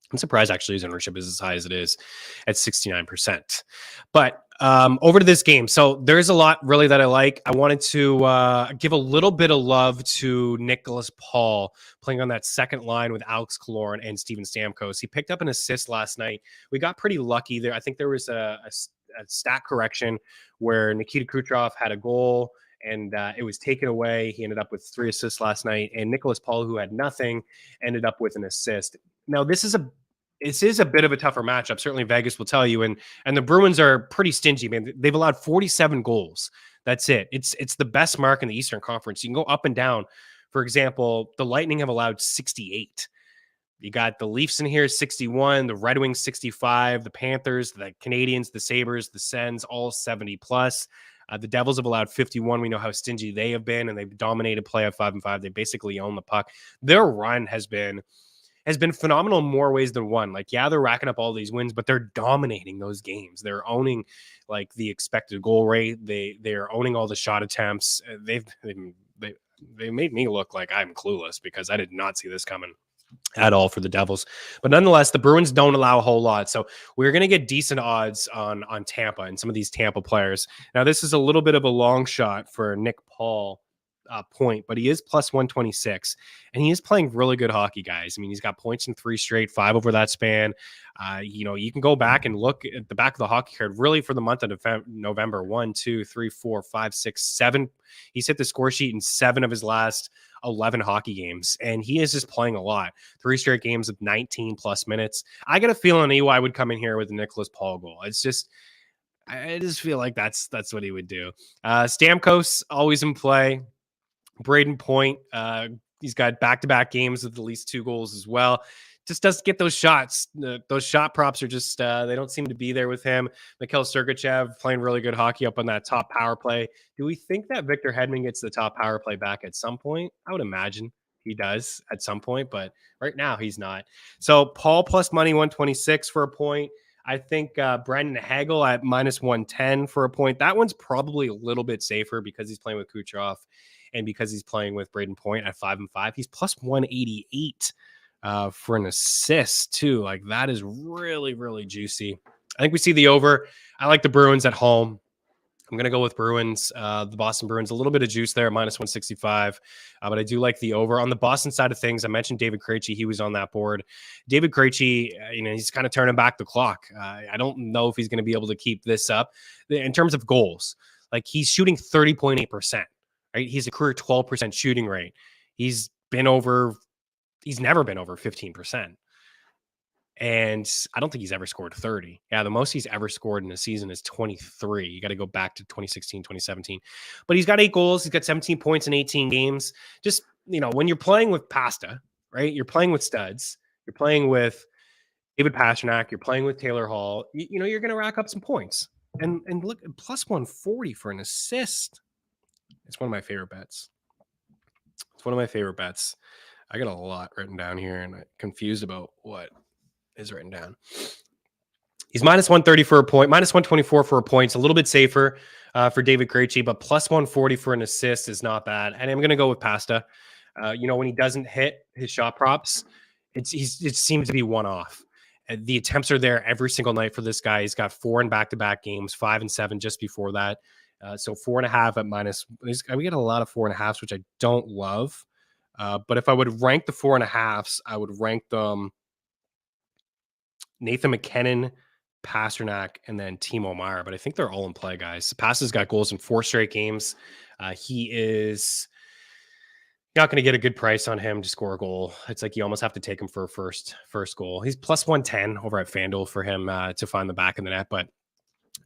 I'm surprised actually his ownership is as high as it is at 69%. But over to this game. So there's a lot really that I like. I wanted to give a little bit of love to Nicholas Paul playing on that second line with Alex Killorn and Steven Stamkos. He picked up an assist last night. We got pretty lucky there. I think there was a stat correction where Nikita Kucherov had a goal and it was taken away. He ended up with 3 assists last night, and Nicholas Paul, who had nothing, ended up with an assist. Now, this is a bit of a tougher matchup. Certainly Vegas will tell you. And the Bruins are pretty stingy, man. They've allowed 47 goals. That's it. It's the best mark in the Eastern Conference. You can go up and down. For example, the Lightning have allowed 68. You got the Leafs in here, 61, the Red Wings, 65, the Panthers, the Canadians, the Sabres, the Sens, all 70 plus. The Devils have allowed 51. We know how stingy they have been, and they've dominated play at 5-5. They basically own the puck. Their run has been has been phenomenal in more ways than one. Like, yeah, they're racking up all these wins, but they're dominating those games. They're owning like the expected goal rate. They're owning all the shot attempts. They made me look like I'm clueless because I did not see this coming at all for the Devils. But nonetheless, the Bruins don't allow a whole lot. So we're going to get decent odds on Tampa and some of these Tampa players. Now, this is a little bit of a long shot for Nick Paul point, but he is plus 126 and he is playing really good hockey, guys. I mean, he's got points in 3 straight, 5 over that span. You can go back and look at the back of the hockey card really for the month of November. 1, 2, 3, 4, 5, 6, 7. He's hit the score sheet in 7 of his last 11 hockey games, and he is just playing a lot. 3 straight games of 19 plus minutes. I got a feeling EY would come in here with a Nicholas Paul goal. I just feel like that's what he would do. Stamkos always in play. Braden Point, he's got back-to-back games with at least 2 goals as well. Just doesn't get those shots. Those shot props are just, they don't seem to be there with him. Mikhail Sergachev playing really good hockey up on that top power play. Do we think that Victor Hedman gets the top power play back at some point? I would imagine he does at some point, but right now he's not. So Paul plus money 126 for a point. I think Brandon Hagel at minus 110 for a point. That one's probably a little bit safer because he's playing with Kucherov and because he's playing with Braden Point at 5-5. He's plus 188 for an assist too. Like, that is really, really juicy. I think we see the over. I like the Bruins at home. I'm going to go with Bruins, the Boston Bruins, a little bit of juice there, minus 165. But I do like the over. On the Boston side of things, I mentioned David Krejci. He was on that board. David Krejci, he's kind of turning back the clock. I don't know if he's going to be able to keep this up. In terms of goals, like, he's shooting 30.8%. Right? He's a career 12% shooting rate. He's never been over 15%. And I don't think he's ever scored 30. Yeah, the most he's ever scored in a season is 23. You got to go back to 2016, 2017. But he's got 8 goals. He's got 17 points in 18 games. Just, when you're playing with Pasta, right? You're playing with studs. You're playing with David Pastrnak. You're playing with Taylor Hall. You're going to rack up some points. And look, plus 140 for an assist. It's one of my favorite bets. I got a lot written down here, and I'm confused about what is written down. He's minus 130 for a point, minus 124 for a point. It's a little bit safer for David Krejci, but plus 140 for an assist is not bad. And I'm going to go with Pasta. When he doesn't hit his shot props, it seems to be one-off. The attempts are there every single night for this guy. He's got 4 in back-to-back games, 5 and 7 just before that. So 4.5 at minus. We get a lot of 4.5s, which I don't love. But if I would rank the 4.5s, I would rank them Nathan McKinnon, Pastrnak, and then Timo Meier. But I think they're all in play, guys. Pasta's got goals in 4 straight games. He is not going to get a good price on him to score a goal. It's like you almost have to take him for a first goal. He's plus 110 over at FanDuel for him to find the back of the net. But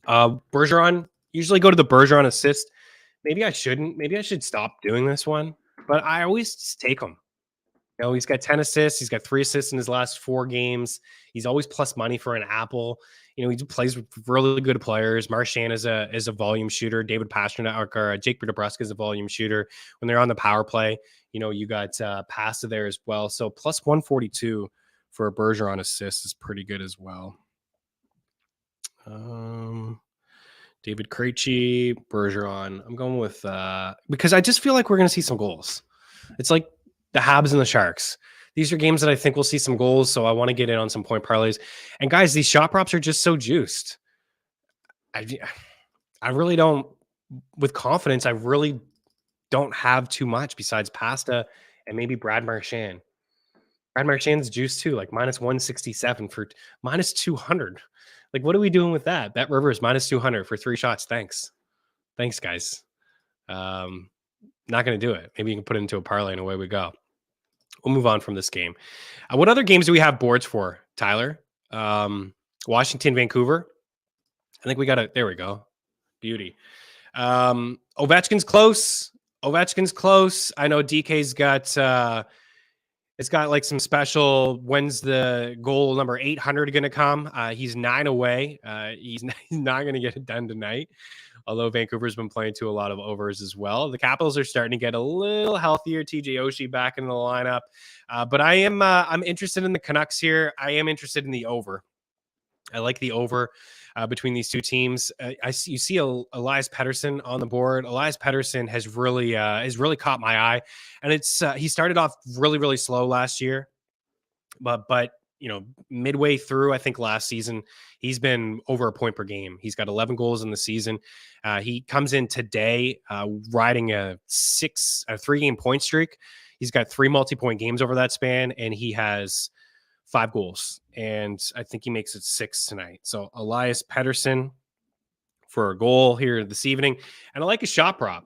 Bergeron, usually go to the Bergeron assist. Maybe I shouldn't. Maybe I should stop doing this one. But I always just take him. He's got 10 assists. He's got 3 assists in his last 4 games. He's always plus money for an apple. He plays with really good players. Marchand is a volume shooter. David Pastrnak or Jake DeBrusk is a volume shooter. When they're on the power play, you got Pasta there as well. So plus 142 for a Bergeron assist is pretty good as well. David Krejci, Bergeron. I'm going with because I just feel like we're going to see some goals. It's like the Habs and the Sharks. These are games that I think we'll see some goals, so I want to get in on some point parlays. And guys, these shot props are just so juiced. I really don't, with confidence, I really don't have too much besides Pasta and maybe Brad Marchand. Brad Marchand's juiced too, like minus 167 for minus 200. Like, what are we doing with that? Bet Rivers minus 200 for 3 shots. Thanks, guys. Not going to do it. Maybe you can put it into a parlay and away we go. We'll move on from this game. What other games do we have boards for, Tyler? Washington, Vancouver. I think we got it. There we go. Beauty. Ovechkin's close. I know DK's got it's got like some special. When's the goal number 800 going to come? He's 9 away. He's not going to get it done tonight. Although Vancouver's been playing to a lot of overs as well. The Capitals are starting to get a little healthier. TJ Oshie back in the lineup. But I'm interested in the Canucks here. I am interested in the over. I like the over between these two teams. You see Elias Pettersson on the board. Elias Pettersson has really caught my eye, and he started off really slow last year, but midway through, I think last season, he's been over a point per game. He's got 11 goals in the season. He comes in today riding a 3-game point streak. He's got 3 multi-point games over that span, and he has 5 goals, and I think he makes it 6 tonight. So Elias Pettersson for a goal here this evening, and I like a shot prop.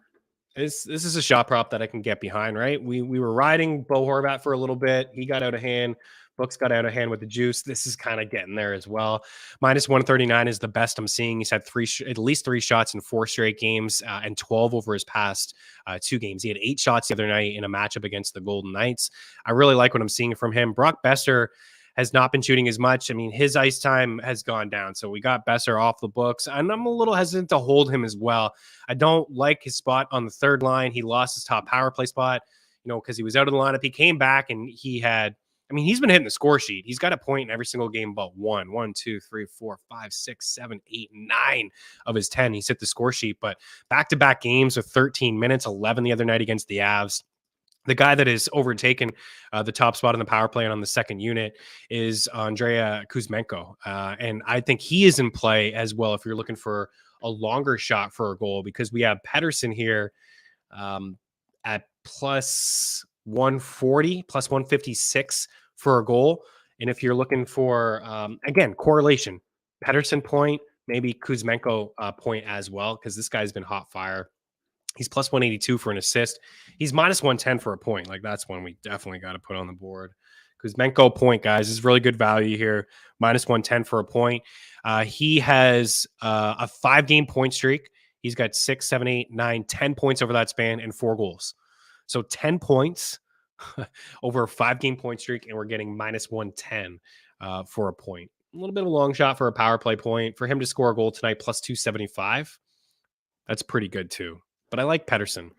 This is a shot prop that I can get behind, right? We were riding Bo Horvat for a little bit. He got out of hand. Books got out of hand with the juice. This is kind of getting there as well. Minus 139 is the best I'm seeing. He's had at least 3 shots in 4 straight games and 12 over his past 2 games. He had 8 shots the other night in a matchup against the Golden Knights. I really like what I'm seeing from him. Brock Besser has not been shooting as much. I mean, his ice time has gone down. So we got Besser off the books, and I'm a little hesitant to hold him as well. I don't like his spot on the third line. He lost his top power play spot, because he was out of the lineup. He came back and he's been hitting the score sheet. He's got a point in every single game but 1, 2, 3, 4, 5, 6, 7, 8, 9 of his 10. He's hit the score sheet, but back-to-back games with 13 minutes, 11 the other night against the Avs. The guy that has overtaken the top spot in the power play and on the second unit is Andrea Kuzmenko. And I think he is in play as well if you're looking for a longer shot for a goal, because we have Pettersson here at plus 140, plus 156 for a goal. And if you're looking for, again, correlation, Pettersson point, maybe Kuzmenko point as well, because this guy's been hot fire. He's plus 182 for an assist. He's minus 110 for a point. Like, that's one we definitely got to put on the board. Kuzmenko point, guys, is really good value here. Minus 110 for a point. He has a 5-game point streak. He's got 6, 7, 8, 9, 10 points over that span and 4 goals. So 10 points over a 5-game point streak, and we're getting minus 110 for a point. A little bit of a long shot for a power play point. For him to score a goal tonight, plus 275. That's pretty good too. But I like Pettersson.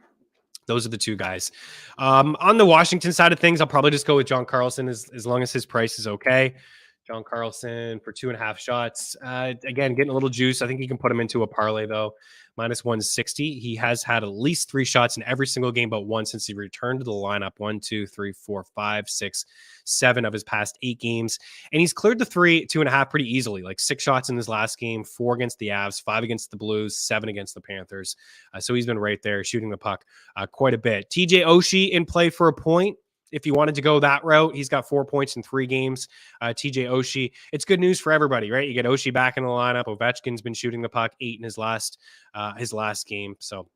Those are the two guys. On the Washington side of things, I'll probably just go with John Carlson as long as his price is okay. John Carlson for 2.5 shots. Again, getting a little juice. I think you can put him into a parlay, though. Minus 160. He has had at least 3 shots in every single game but 1 since he returned to the lineup. 1, 2, 3, 4, 5, 6, 7 of his past 8 games. And he's cleared the 2.5 pretty easily. Like 6 shots in his last game, 4 against the Avs, 5 against the Blues, 7 against the Panthers. So he's been right there shooting the puck quite a bit. TJ Oshie in play for a point. If you wanted to go that route, he's got 4 points in 3 games. TJ Oshie, it's good news for everybody, right? You get Oshie back in the lineup. Ovechkin's been shooting the puck 8 in his last game. So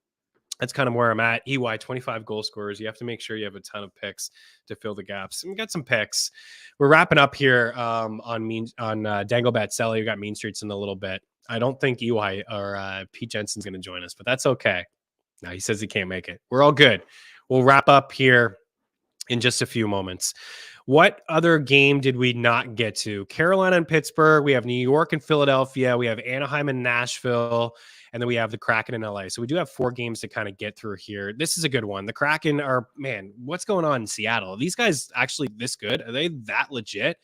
that's kind of where I'm at. EY, 25 goal scorers. You have to make sure you have a ton of picks to fill the gaps. And we got some picks. We're wrapping up here on Dangle Bet Sally. We got Mean Streets in a little bit. I don't think EY or Pete Jensen's going to join us, but that's okay. No, he says he can't make it. We're all good. We'll wrap up here in just a few moments. What other game did we not get to? Carolina and Pittsburgh. We have New York and Philadelphia. We have Anaheim and Nashville. And then we have the Kraken in LA. So we do have 4 games to kind of get through here. This is a good one. The Kraken are, man, what's going on in Seattle? Are these guys actually this good? Are they that legit?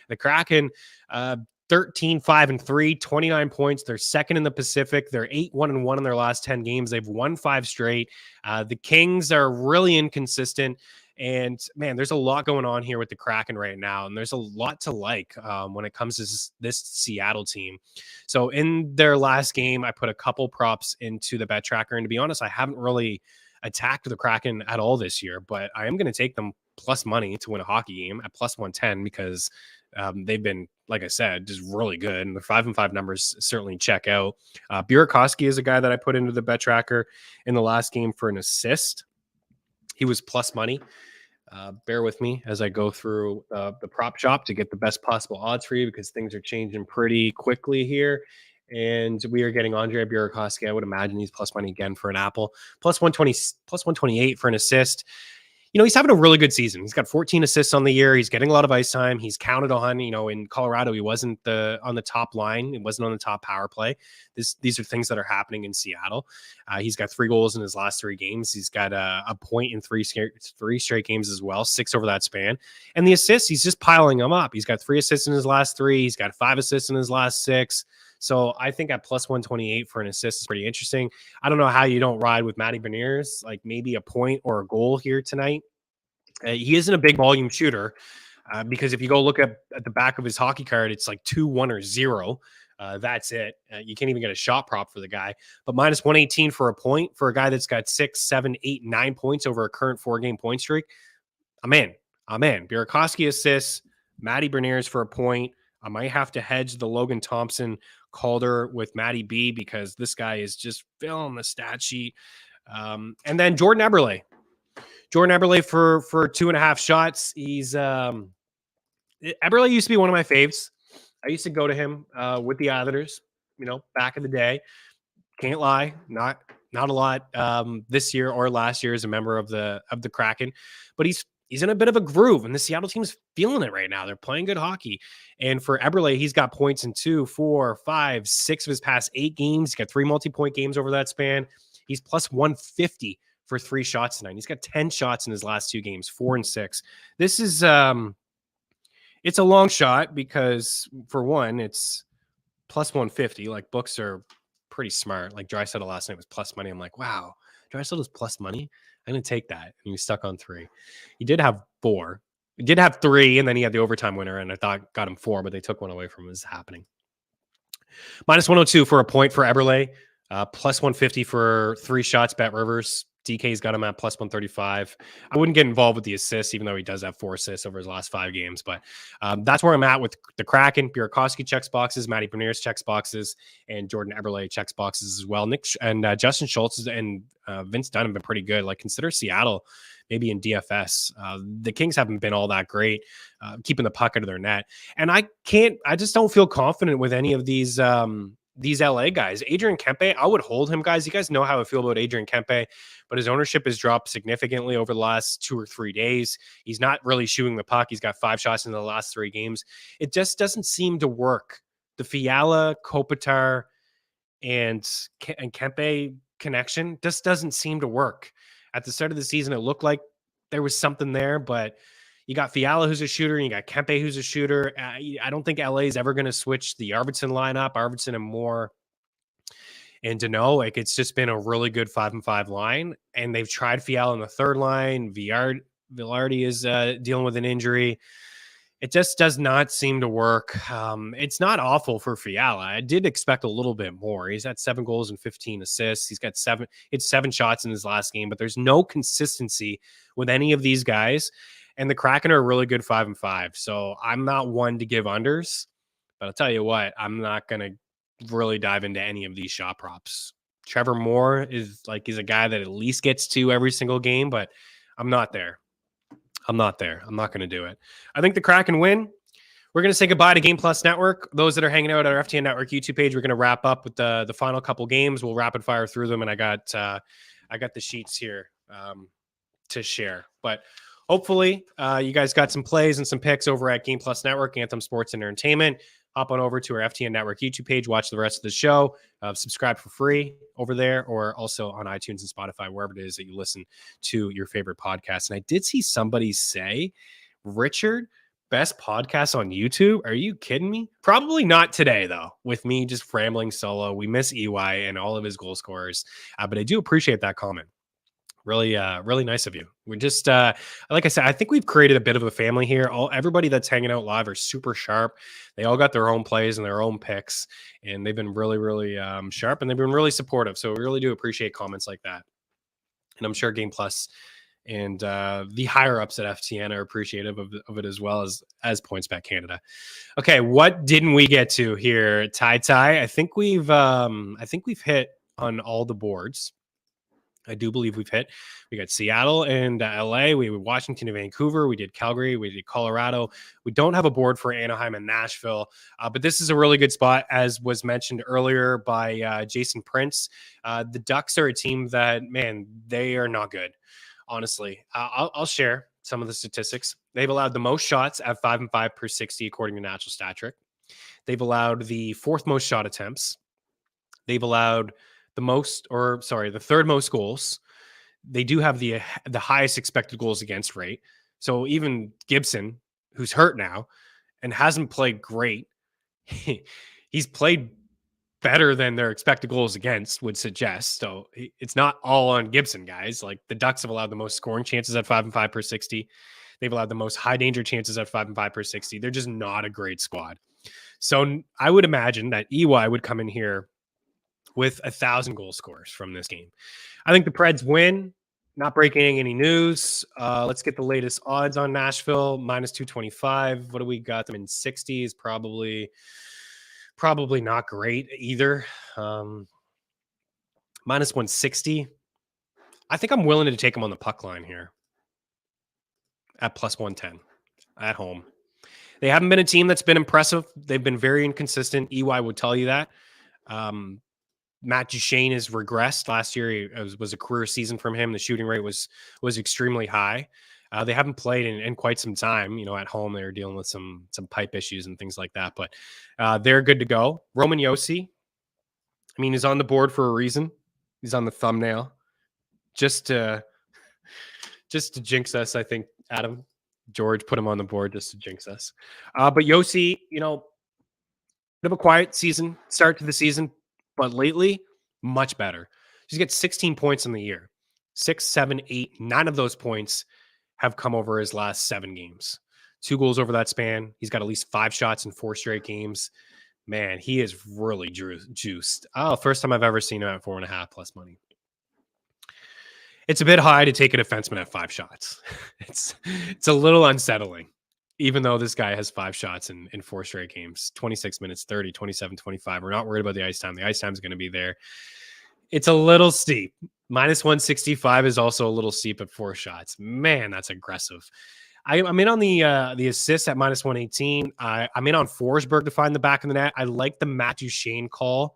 The Kraken, 13-5-3, 29 points. They're second in the Pacific. They're 8-1-1 in their last 10 games. They've won 5 straight. The Kings are really inconsistent. And man, there's a lot going on here with the Kraken right now. And there's a lot to like when it comes to this Seattle team. So in their last game, I put a couple props into the bet tracker. And to be honest, I haven't really attacked the Kraken at all this year, but I am going to take them plus money to win a hockey game at plus 110 because they've been, like I said, just really good. And the 5-5 numbers certainly check out. Burakovsky is a guy that I put into the bet tracker in the last game for an assist. He was plus money. Bear with me as I go through the prop shop to get the best possible odds for you because things are changing pretty quickly here. And we are getting Andrei Burakovsky. I would imagine he's plus money again for an apple. Plus 120, plus 128 for an assist. he's having a really good season. He's got 14 assists on the year. He's getting a lot of ice time. He's counted on, in Colorado, he wasn't on the top line. He wasn't on the top power play. These are things that are happening in Seattle. He's got 3 goals in his last 3 games. He's got a point in three straight games as well, 6 over that span. And the assists, he's just piling them up. He's got 3 assists in his last 3. He's got 5 assists in his last 6. So I think at plus 128 for an assist is pretty interesting. I don't know how you don't ride with Matty Beniers, like maybe a point or a goal here tonight. He isn't a big volume shooter because if you go look at the back of his hockey card, it's like 2, 1, or 0. That's it. You can't even get a shot prop for the guy. But minus 118 for a point for a guy that's got 6, 7, 8, 9 points over a current 4-game point streak. I'm in. Burakovsky assists, Matty Beniers for a point. I might have to hedge the Logan Thompson Calder with Matty B because this guy is just filling the stat sheet. And then Jordan Eberle for 2.5 shots. He's Eberle used to be one of my faves. I used to go to him with the Islanders, back in the day. Can't lie, not a lot this year or last year as a member of the Kraken, but he's in a bit of a groove, and the Seattle team's feeling it right now. They're playing good hockey. And for Eberle, he's got points in 2, 4, 5, 6 of his past 8 games. He's got 3 multi-point games over that span. He's plus 150 for 3 shots tonight. He's got 10 shots in his last 2 games, 4 and 6. This is it's a long shot because for one, it's plus 150. Like books are pretty smart. Like Draisaitl last night was plus money. I'm like, wow, Draisaitl is plus money. I'm going to take that. And he was stuck on 3. He did have 4. He did have 3, and then he had the overtime winner, and I thought got him 4, but they took one away from him. This is happening. Minus 102 for a point for Eberle. Plus 150 for 3 shots, Bet Rivers. DK's got him at plus 135. I wouldn't get involved with the assists, even though he does have 4 assists over his last 5 games. But that's where I'm at with the Kraken. Burakovsky checks boxes, Matty Beniers checks boxes, and Jordan Eberle checks boxes as well. Nick and Justin Schultz and Vince Dunn have been pretty good. Like consider Seattle maybe in DFS. The Kings haven't been all that great keeping the puck out of their net. And I just don't feel confident with any of these LA guys. Adrian Kempe, I would hold him, guys. You guys know how I feel about Adrian Kempe, but his ownership has dropped significantly over the last 2 or 3 days. He's not really shooting the puck. He's got 5 shots in the last 3 games. It just doesn't seem to work. The Fiala, Kopitar, and Kempe connection just doesn't seem to work. At the start of the season, it looked like there was something there, but you got Fiala, who's a shooter, and you got Kempe, who's a shooter. I don't think LA is ever going to switch the Arvidsson lineup. Arvidsson and Moore and Danault. Like it's just been a really good 5-5 line, and they've tried Fiala in the 3rd line. Vilardi is dealing with an injury. It just does not seem to work. It's not awful for Fiala. I did expect a little bit more. He's had 7 goals and 15 assists. He's got 7 shots in his last game, but there's no consistency with any of these guys. And the Kraken are a really good 5-5. So I'm not one to give unders, but I'll tell you what, I'm not going to really dive into any of these shot props. Trevor Moore is a guy that at least gets 2 every single game, but I'm not there. I'm not going to do it. I think the Kraken win. We're going to say goodbye to Game Plus Network. Those that are hanging out at our FTN Network YouTube page, we're going to wrap up with the final couple games. We'll rapid fire through them, and I got the sheets here to share. But hopefully, you guys got some plays and some picks over at Game Plus Network, Anthem Sports and Entertainment. Hop on over to our FTN Network YouTube page, watch the rest of the show, subscribe for free over there, or also on iTunes and Spotify, wherever it is that you listen to your favorite podcast. And I did see somebody say, Richard, best podcast on YouTube? Are you kidding me? Probably not today, though, with me just rambling solo. We miss EY and all of his goal scorers, but I do appreciate that comment. Really, really nice of you. We're just, like I said, I think we've created a bit of a family here. Everybody that's hanging out live are super sharp. They all got their own plays and their own picks, and they've been really, really sharp, and they've been really supportive. So we really do appreciate comments like that. And I'm sure Game Plus and the higher ups at FTN are appreciative of it as well as PointsBet Canada. Okay, what didn't we get to here, Ty? I think we've hit on all the boards. I do believe we've hit. We got Seattle and LA. We did Washington and Vancouver. We did Calgary. We did Colorado. We don't have a board for Anaheim and Nashville, but this is a really good spot, as was mentioned earlier by Jason Prince. The Ducks are a team that, man, they are not good. honestly. I'll share some of the statistics. They've allowed the most shots at 5 and 5 per 60, according to Natural Stat Trick. They've allowed the fourth most shot attempts. They've allowed the third most goals. They do have the highest expected goals against rate. So even Gibson, who's hurt now and hasn't played great, he's played better than their expected goals against would suggest. So it's not all on Gibson, guys. Like the Ducks have allowed the most scoring chances at 5 and 5 per 60. They've allowed the most high danger chances at 5 and 5 per 60. They're just not a great squad. So I would imagine that EY would come in here with 1,000 goal scorers from this game. I think the Preds win. Not breaking any news. Let's get the latest odds on Nashville. -225. What do we got them in 60s? Probably not great either. -160. I think I'm willing to take them on the puck line here at +110 at home. They haven't been a team that's been impressive. They've been very inconsistent. EY would tell you that. Matt Duchene has regressed. Last year it was a career season from him. The shooting rate was extremely high. They haven't played in quite some time. At home they're dealing with some pipe issues and things like that. But they're good to go. Roman Josi, he's on the board for a reason. He's on the thumbnail just to jinx us. I think Adam George put him on the board just to jinx us. But Josi, bit of a quiet season start to the season. But lately, much better. He's got 16 points in the year. 6, 7, 8, 9 of those points have come over his last 7 games. 2 goals over that span. He's got at least 5 shots in 4 straight games. Man, he is really juiced. First time I've ever seen him at 4.5 plus money. It's a bit high to take a defenseman at 5 shots. It's a little unsettling. Even though this guy has 5 shots in 4 straight games, 26 minutes, 30, 27, 25. We're not worried about the ice time. The ice time is going to be there. It's a little steep. -165 is also a little steep at 4 shots. Man, that's aggressive. I'm in on the assists at -118. I'm in on Forsberg to find the back of the net. I like the Matt Duchene call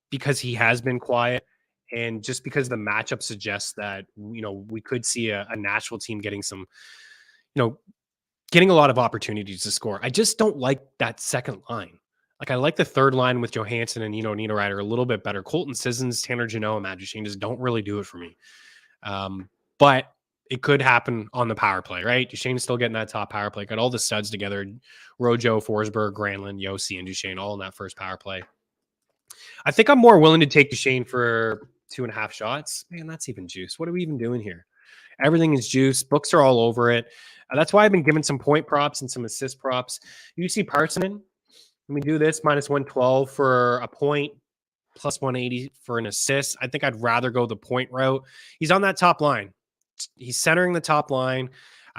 because he has been quiet. And just because the matchup suggests that, we could see a Nashville team getting some, getting a lot of opportunities to score. I just don't like that second line. Like I like the third line with Johansson and Niederreiter a little bit better. Colton Sissons, Tanner Jeannot, and Matt Duchene just don't really do it for me. But it could happen on the power play, right? Duchene's still getting that top power play. Got all the studs together. Rojo, Forsberg, Granlund, Josi, and Duchene all in that first power play. I think I'm more willing to take Duchene for 2.5 shots. Man, that's even juice. What are we even doing here? Everything is juice. Books are all over it. That's why I've been giving some point props and some assist props. You see Parsonen. Let me do this. -112 for a point, +180 for an assist. I think I'd rather go the point route. He's on that top line. He's centering the top line.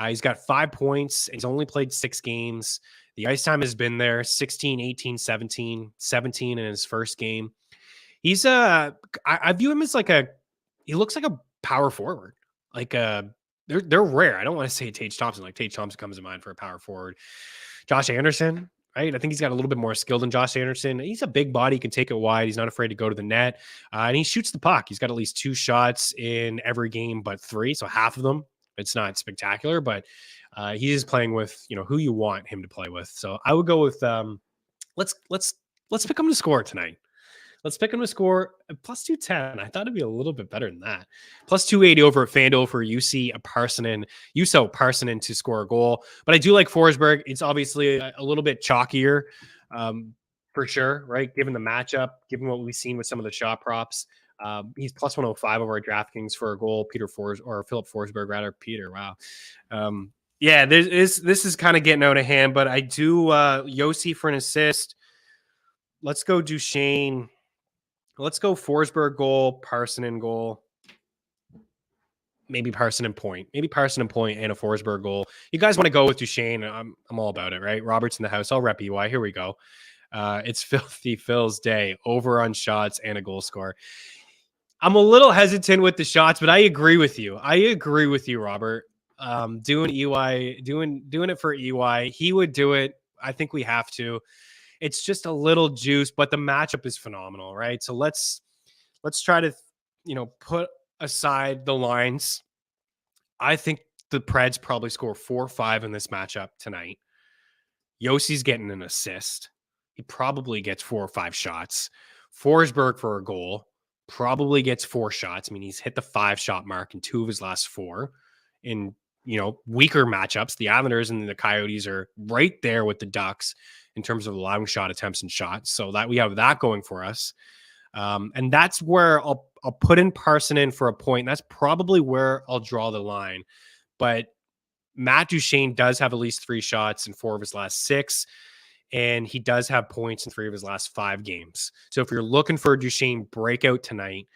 He's got 5 points. He's only played 6 games. The ice time has been there, 16, 18, 17 in his first game. He's I view him as he looks like a power forward. They're rare. I don't want to say Tage Thompson. Like Tage Thompson comes to mind for a power forward. Josh Anderson, right? I think he's got a little bit more skill than Josh Anderson. He's a big body. He can take it wide. He's not afraid to go to the net. And he shoots the puck. He's got at least 2 shots in every game but 3. So half of them. It's not spectacular, but he is playing with, who you want him to play with. So I would go with let's pick him to score tonight. Let's pick him to score +210. I thought it'd be a little bit better than that. +280 over at FanDuel for Juuso Parsonen to score a goal. But I do like Forsberg. It's obviously a little bit chalkier for sure, right? Given the matchup, given what we've seen with some of the shot props. He's +105 over at DraftKings for a goal. Philip Forsberg, rather. Peter, wow. This is kind of getting out of hand, but I do Josi for an assist. Let's go Duchene. Let's go Forsberg goal, Parsonen goal. Maybe Parsonen point. Maybe Parsonen point and a Forsberg goal. You guys want to go with Duchene? I'm all about it, right? Robert's in the house. I'll rep EY. Here we go. It's Filthy Phil's day. Over on shots and a goal score. I'm a little hesitant with the shots, but I agree with you. Robert. Doing it for EY. He would do it. I think we have to. It's just a little juice, but the matchup is phenomenal, right? So let's try to, put aside the lines I think the Preds probably score 4 or 5 in this matchup tonight. Yossi's getting an assist. He probably gets 4 or 5 shots. Forsberg for a goal probably gets 4 shots. I mean, he's hit the 5-shot mark in 2 of his last 4. In weaker matchups, the Islanders and the Coyotes are right there with the Ducks in terms of allowing shot attempts and shots. So that we have that going for us. And that's where I'll put in Parson in for a point. That's probably where I'll draw the line. But Matt Duchene does have at least 3 shots in 4 of his last 6, and he does have points in 3 of his last 5 games. So if you're looking for a Duchene breakout tonight,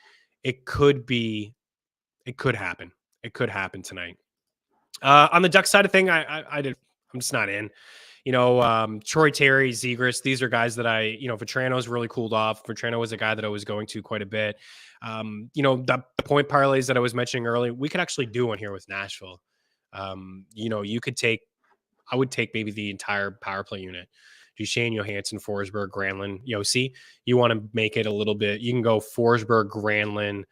it could happen. It could happen tonight. On the Duck side of thing, I'm just not in. Troy Terry, Zegras, these are guys that Vetrano's really cooled off. Vetrano was a guy that I was going to quite a bit. The point parlays that I was mentioning earlier, we could actually do one here with Nashville. I would take maybe the entire power play unit. Duchene, Johansson, Forsberg, Granlund, Yossi. You want to make it a little bit, you can go Forsberg, Granlund,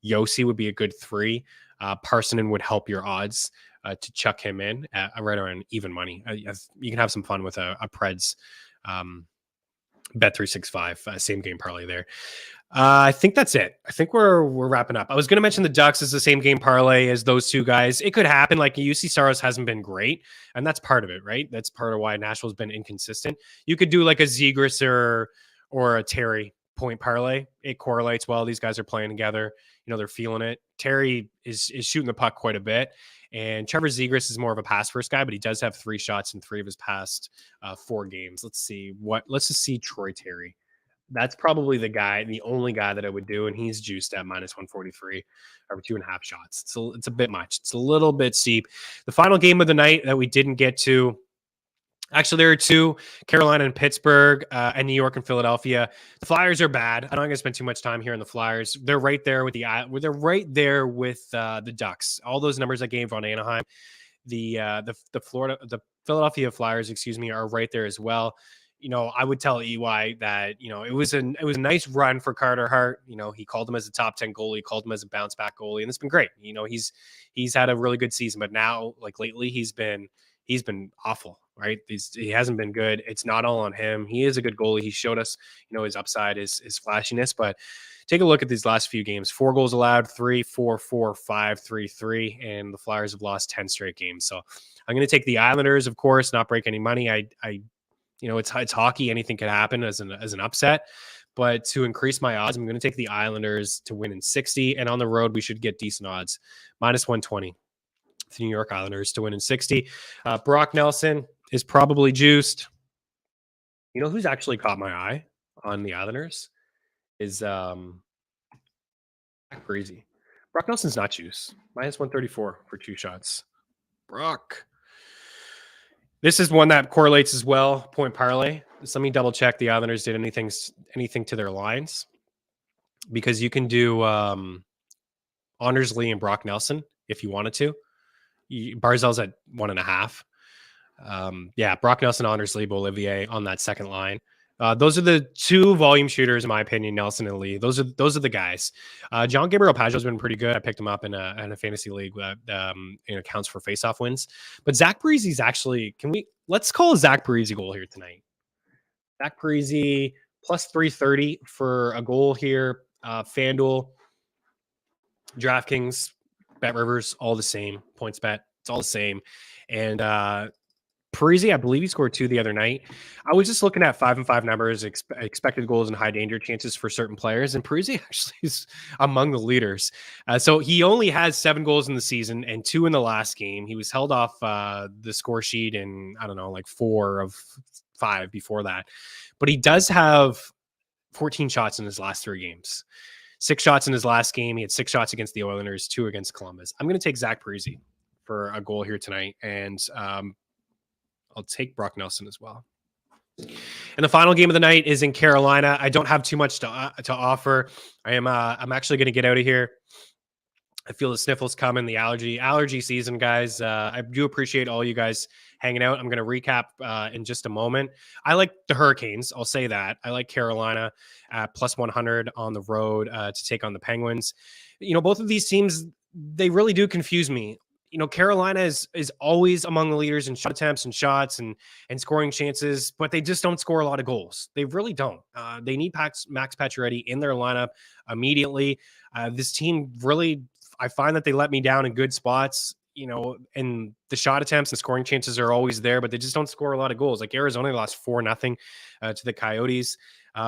Yossi would be a good 3. Parsonen would help your odds to chuck him in right around even money. You can have some fun with a Preds Bet365 same game parlay there. I think that's it. I think we're wrapping up. I was going to mention the Ducks as the same game parlay as those 2 guys. It could happen. Like UC Saros hasn't been great, and that's part of it, right? That's part of why Nashville's been inconsistent. You could do like a Zegras or a Terry point parlay. It correlates well. These guys are playing together. They're feeling it. Terry is shooting the puck quite a bit, and Trevor Zegras is more of a pass first guy, but he does have 3 shots in 3 of his past 4 games. Let's just see Troy Terry. That's probably the only guy that I would do, and he's juiced at -143 over 2.5 shots. So it's a bit much. It's a little bit steep. The final game of the night that we didn't get to. Actually, there are 2, Carolina and Pittsburgh, and New York and Philadelphia. The Flyers are bad. I'm not going to spend too much time here on the Flyers. They're right there with the Ducks. All those numbers I gave on Anaheim, the Philadelphia Flyers, are right there as well. I would tell EY that, it was a nice run for Carter Hart. He called him as a top 10 goalie, called him as a bounce back goalie, and it's been great. He's had a really good season, but now, like lately, he's been awful, right? He hasn't been good. It's not all on him. He is a good goalie. He showed us, his upside is flashiness, but take a look at these last few games. 4 goals allowed, 3, 4, 4, 5, 3, 3, and the Flyers have lost 10 straight games. So I'm going to take the Islanders, of course, not break any money. It's hockey. Anything could happen as an upset. But to increase my odds, I'm going to take the Islanders to win in 60. And on the road, we should get decent odds. -120. The New York Islanders to win in 60. Brock Nelson is probably juiced. Who's actually caught my eye on the Islanders is Zach Parise. Brock Nelson's not juiced. -134 for 2 shots. Brock. This is one that correlates as well. Point parlay. Let me double check the Islanders did anything to their lines, because you can do Anders Lee and Brock Nelson if you wanted to. Barzell's at 1.5. Brock Nelson, Anders Lee, Olivier on that second line. Those are the 2 volume shooters, in my opinion, Nelson and Lee. Those are the guys. John Gabriel Pageau's been pretty good. I picked him up in a fantasy league that counts for faceoff wins. But Zach Parise's actually, let's call a Zach Parise goal here tonight. Zach Parise +330 for a goal here. FanDuel, DraftKings, Bet Rivers, all the same. Points Bet, it's all the same. And Parise, I believe he scored 2 the other night. I was just looking at 5-and-5 numbers, expected goals and high danger chances for certain players, and Parise actually is among the leaders. So he only has 7 goals in the season and 2 in the last game. He was held off the score sheet in, 4 of 5 before that. But he does have 14 shots in his last 3 games. 6 shots in his last game. He had 6 shots against the Oilers, 2 against Columbus. I'm going to take Zach Parise for a goal here tonight, and I'll take Brock Nelson as well. And the final game of the night is in Carolina. I don't have too much to offer. I'm actually going to get out of here. I feel the sniffles coming, the allergy season, guys. I do appreciate all you guys hanging out. I'm going to recap in just a moment. I like the Hurricanes. I'll say that. I like Carolina at +100 on the road to take on the Penguins. Both of these teams, they really do confuse me. Carolina is always among the leaders in shot attempts and shots and scoring chances, but they just don't score a lot of goals. They really don't. They need Max Pacioretty in their lineup immediately. This team really, I find that they let me down in good spots. And the shot attempts and scoring chances are always there, but they just don't score a lot of goals. Like Arizona lost 4-0 to the Coyotes.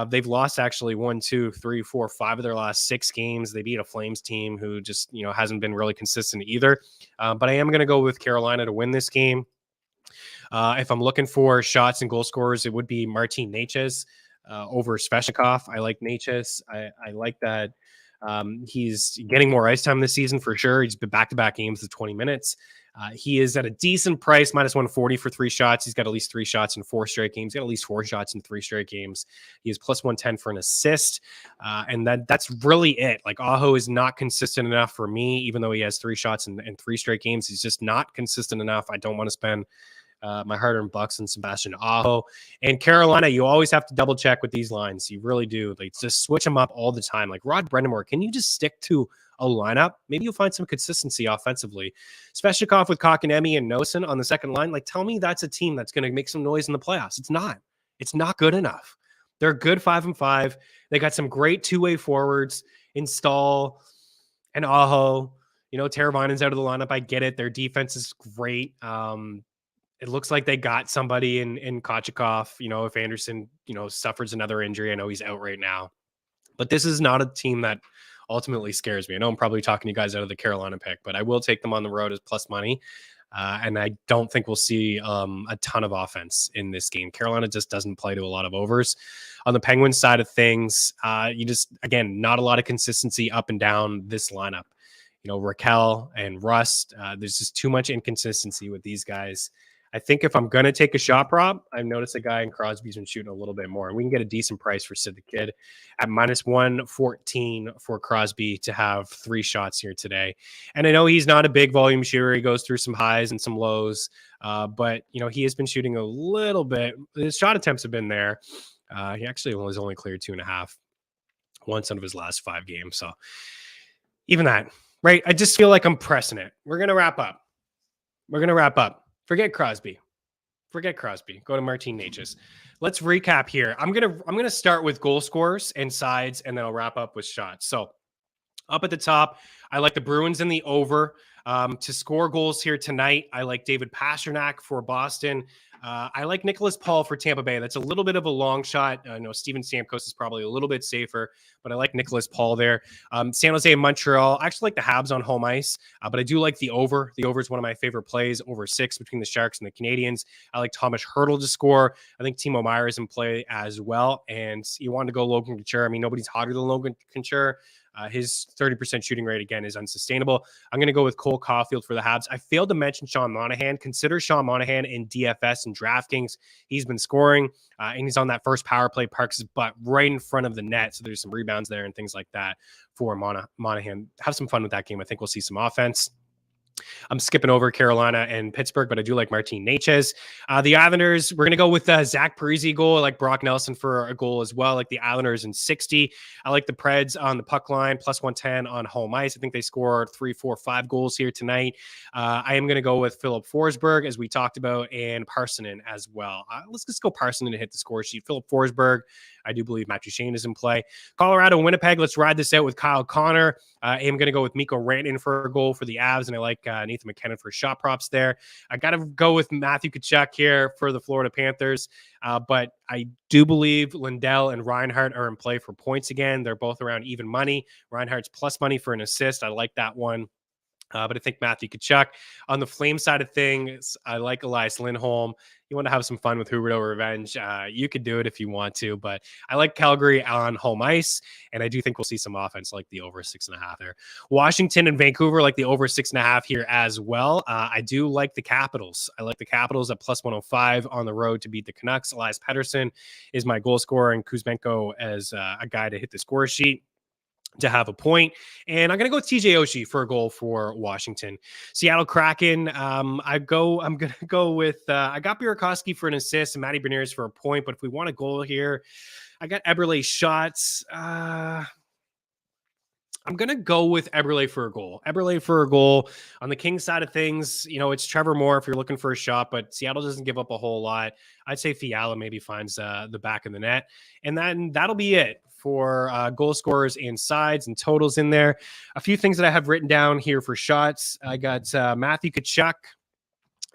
They've lost actually 1, 2, 3, 4, 5 of their last 6 games. They beat a Flames team who just, hasn't been really consistent either. But I am going to go with Carolina to win this game. If I'm looking for shots and goal scorers, it would be Martin Necas over Svechnikov. I like Necas. I like that. He's getting more ice time this season for sure. He's been back-to-back games of 20 minutes. He is at a decent price, -140 for 3 shots. He's got at least 3 shots in 4 straight games. He's got at least 4 shots in 3 straight games. He is +110 for an assist. And that's really it. Like Aho is not consistent enough for me, even though he has 3 shots in 3 straight games. He's just not consistent enough. I don't want to spend my hard-earned bucks and Sebastian Aho. And Carolina, you always have to double check with these lines. You really do. Like, just switch them up all the time. Like Rod Brind'Amour, can you just stick to a lineup? Maybe you'll find some consistency offensively. Svechnikov with Kotkaniemi and Nosen on the second line. Like, tell me that's a team that's going to make some noise in the playoffs. It's not. It's not good enough. They're good 5-5. They got some great two-way forwards in Stahl and Aho. Teravainen's out of the lineup. I get it. Their defense is great. It looks like they got somebody in Kochetkov, if Anderson, suffers another injury. I know he's out right now. But this is not a team that ultimately scares me. I know I'm probably talking you guys out of the Carolina pick, but I will take them on the road as plus money. And I don't think we'll see a ton of offense in this game. Carolina just doesn't play to a lot of overs. On the Penguins side of things, again, not a lot of consistency up and down this lineup. Raquel and Rust, there's just too much inconsistency with these guys. I think if I'm going to take a shot prop, I've noticed a guy in Crosby's been shooting a little bit more. And we can get a decent price for Sid the Kid at -114 for Crosby to have 3 shots here today. And I know he's not a big volume shooter. He goes through some highs and some lows. But, he has been shooting a little bit. His shot attempts have been there. He actually was only cleared 2.5 once out of his last 5 games. So even that, right? I just feel like I'm pressing it. We're going to wrap up. Forget Crosby. Go to Martin Necas. Let's recap here. I'm gonna start with goal scorers and sides, and then I'll wrap up with shots. So up at the top, I like the Bruins in the over to score goals here tonight. I like David Pastrnak for Boston. I like Nicholas Paul for Tampa Bay. That's a little bit of a long shot. I know Steven Stamkos is probably a little bit safer, but I like Nicholas Paul there. San Jose and Montreal. I actually like the Habs on home ice, but I do like the over. The over is one of my favorite plays, over 6 between the Sharks and the Canadians. I like Thomas Hertl to score. I think Timo Meier is in play as well. And you want to go Logan Couture. I mean, nobody's hotter than Logan Couture. His 30% shooting rate, again, is unsustainable. I'm going to go with Cole Caulfield for the Habs. I failed to mention Sean Monahan. Consider Sean Monahan in DFS and DraftKings. He's been scoring, and he's on that first power play, parks his butt right in front of the net. So there's some rebounds there and things like that for Monahan. Have some fun with that game. I think we'll see some offense. I'm skipping over Carolina and Pittsburgh, but I do like Martin Necas. The Islanders, we're going to go with Zach Parise goal. I like Brock Nelson for a goal as well. I like the Islanders in 60. I like the Preds on the puck line, +110 on home ice. I think they score 3, 4, 5 goals here tonight. I am going to go with Philip Forsberg, as we talked about, and Parsonen as well. Let's just go Parsonen and hit the score sheet. Philip Forsberg, I do believe Matt Duchene is in play. Colorado, Winnipeg, let's ride this out with Kyle Connor. I am going to go with Mikko Rantanen for a goal for the Avs, and I like Nathan McKinnon for shot props there. I got to go with Matthew Tkachuk here for the Florida Panthers, but I do believe Lindell and Reinhart are in play for points again. They're both around even money. Reinhart's plus money for an assist. I like that one. But I think Matthew Tkachuk. On the Flame side of things, I like Elias Lindholm. You want to have some fun with Huberdeau Revenge, you could do it if you want to, but I like Calgary on home ice, and I do think we'll see some offense, like the over 6.5 there. Washington and Vancouver, like the over 6.5 here as well. I do like the Capitals. I like the Capitals at +105 on the road to beat the Canucks. Elias Pettersson is my goal scorer, and Kuzmenko as a guy to hit the score sheet to have a point. And I'm going to go with TJ Oshie for a goal for Washington. Seattle Kraken, I'm going to go with, I got Burakovsky for an assist and Matty Beniers for a point, but if we want a goal here, I got Eberle shots. I'm going to go with Eberle for a goal. Eberle for a goal. On the Kings side of things, it's Trevor Moore if you're looking for a shot, but Seattle doesn't give up a whole lot. I'd say Fiala maybe finds the back of the net. And then that'll be it for goal scorers and sides and totals in there. A few things that I have written down here for shots. I got Matthew Tkachuk.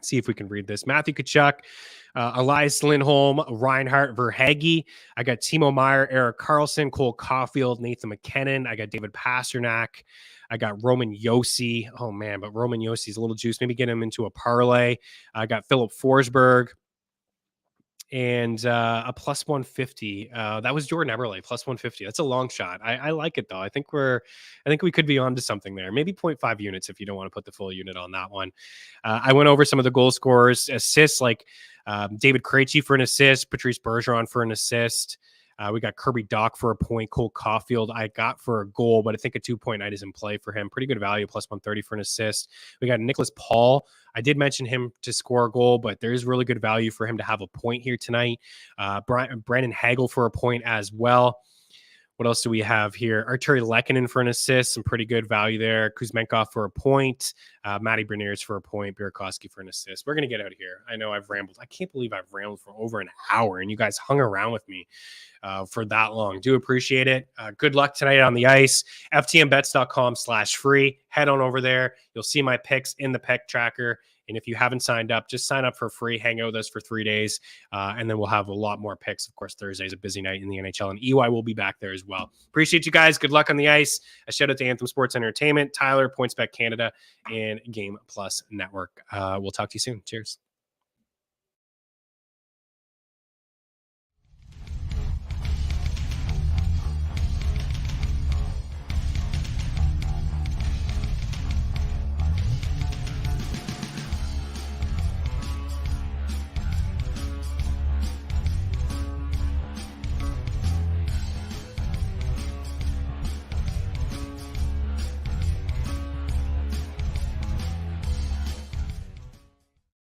See if we can read this. Matthew Tkachuk, Elias Lindholm, Reinhart Verhaeghe. I got Timo Meyer, Erik Karlsson, Cole Caulfield, Nathan McKinnon. I got David Pasternak. I got Roman Josi. Oh, man, but Roman Yosi's a little juice. Maybe get him into a parlay. I got Philip Forsberg. And a plus 150. That was Jordan Eberle, plus 150. That's a long shot. I like it though. I think we could be on to something there. Maybe 0.5 units if you don't want to put the full unit on that one. I went over some of the goal scorers, assists, like David Krejci for an assist, Patrice Bergeron for an assist. We got Kirby Dach for a point, Cole Caulfield I got for a goal, but I think a 2-point night is in play for him. Pretty good value, plus 130 for an assist. We got Nicholas Paul. I did mention him to score a goal, but there is really good value for him to have a point here tonight. Brandon Hagel for a point as well. What else do we have here? Arturi Lehkonen for an assist, some pretty good value there. Kuzmenkov for a point. Matty Beniers for a point. Burakovsky for an assist. We're going to get out of here. I know I've rambled. I can't believe I've rambled for over an hour, and you guys hung around with me for that long. Do appreciate it. Good luck tonight on the ice. FTNBets.com/free. Head on over there. You'll see my picks in the pick tracker. And if you haven't signed up, just sign up for free. Hang out with us for 3 days. And then we'll have a lot more picks. Of course, Thursday is a busy night in the NHL, and EY will be back there as well. Appreciate you guys. Good luck on the ice. A shout out to Anthem Sports Entertainment, Tyler, PointsBet Canada, and Game Plus Network. We'll talk to you soon. Cheers.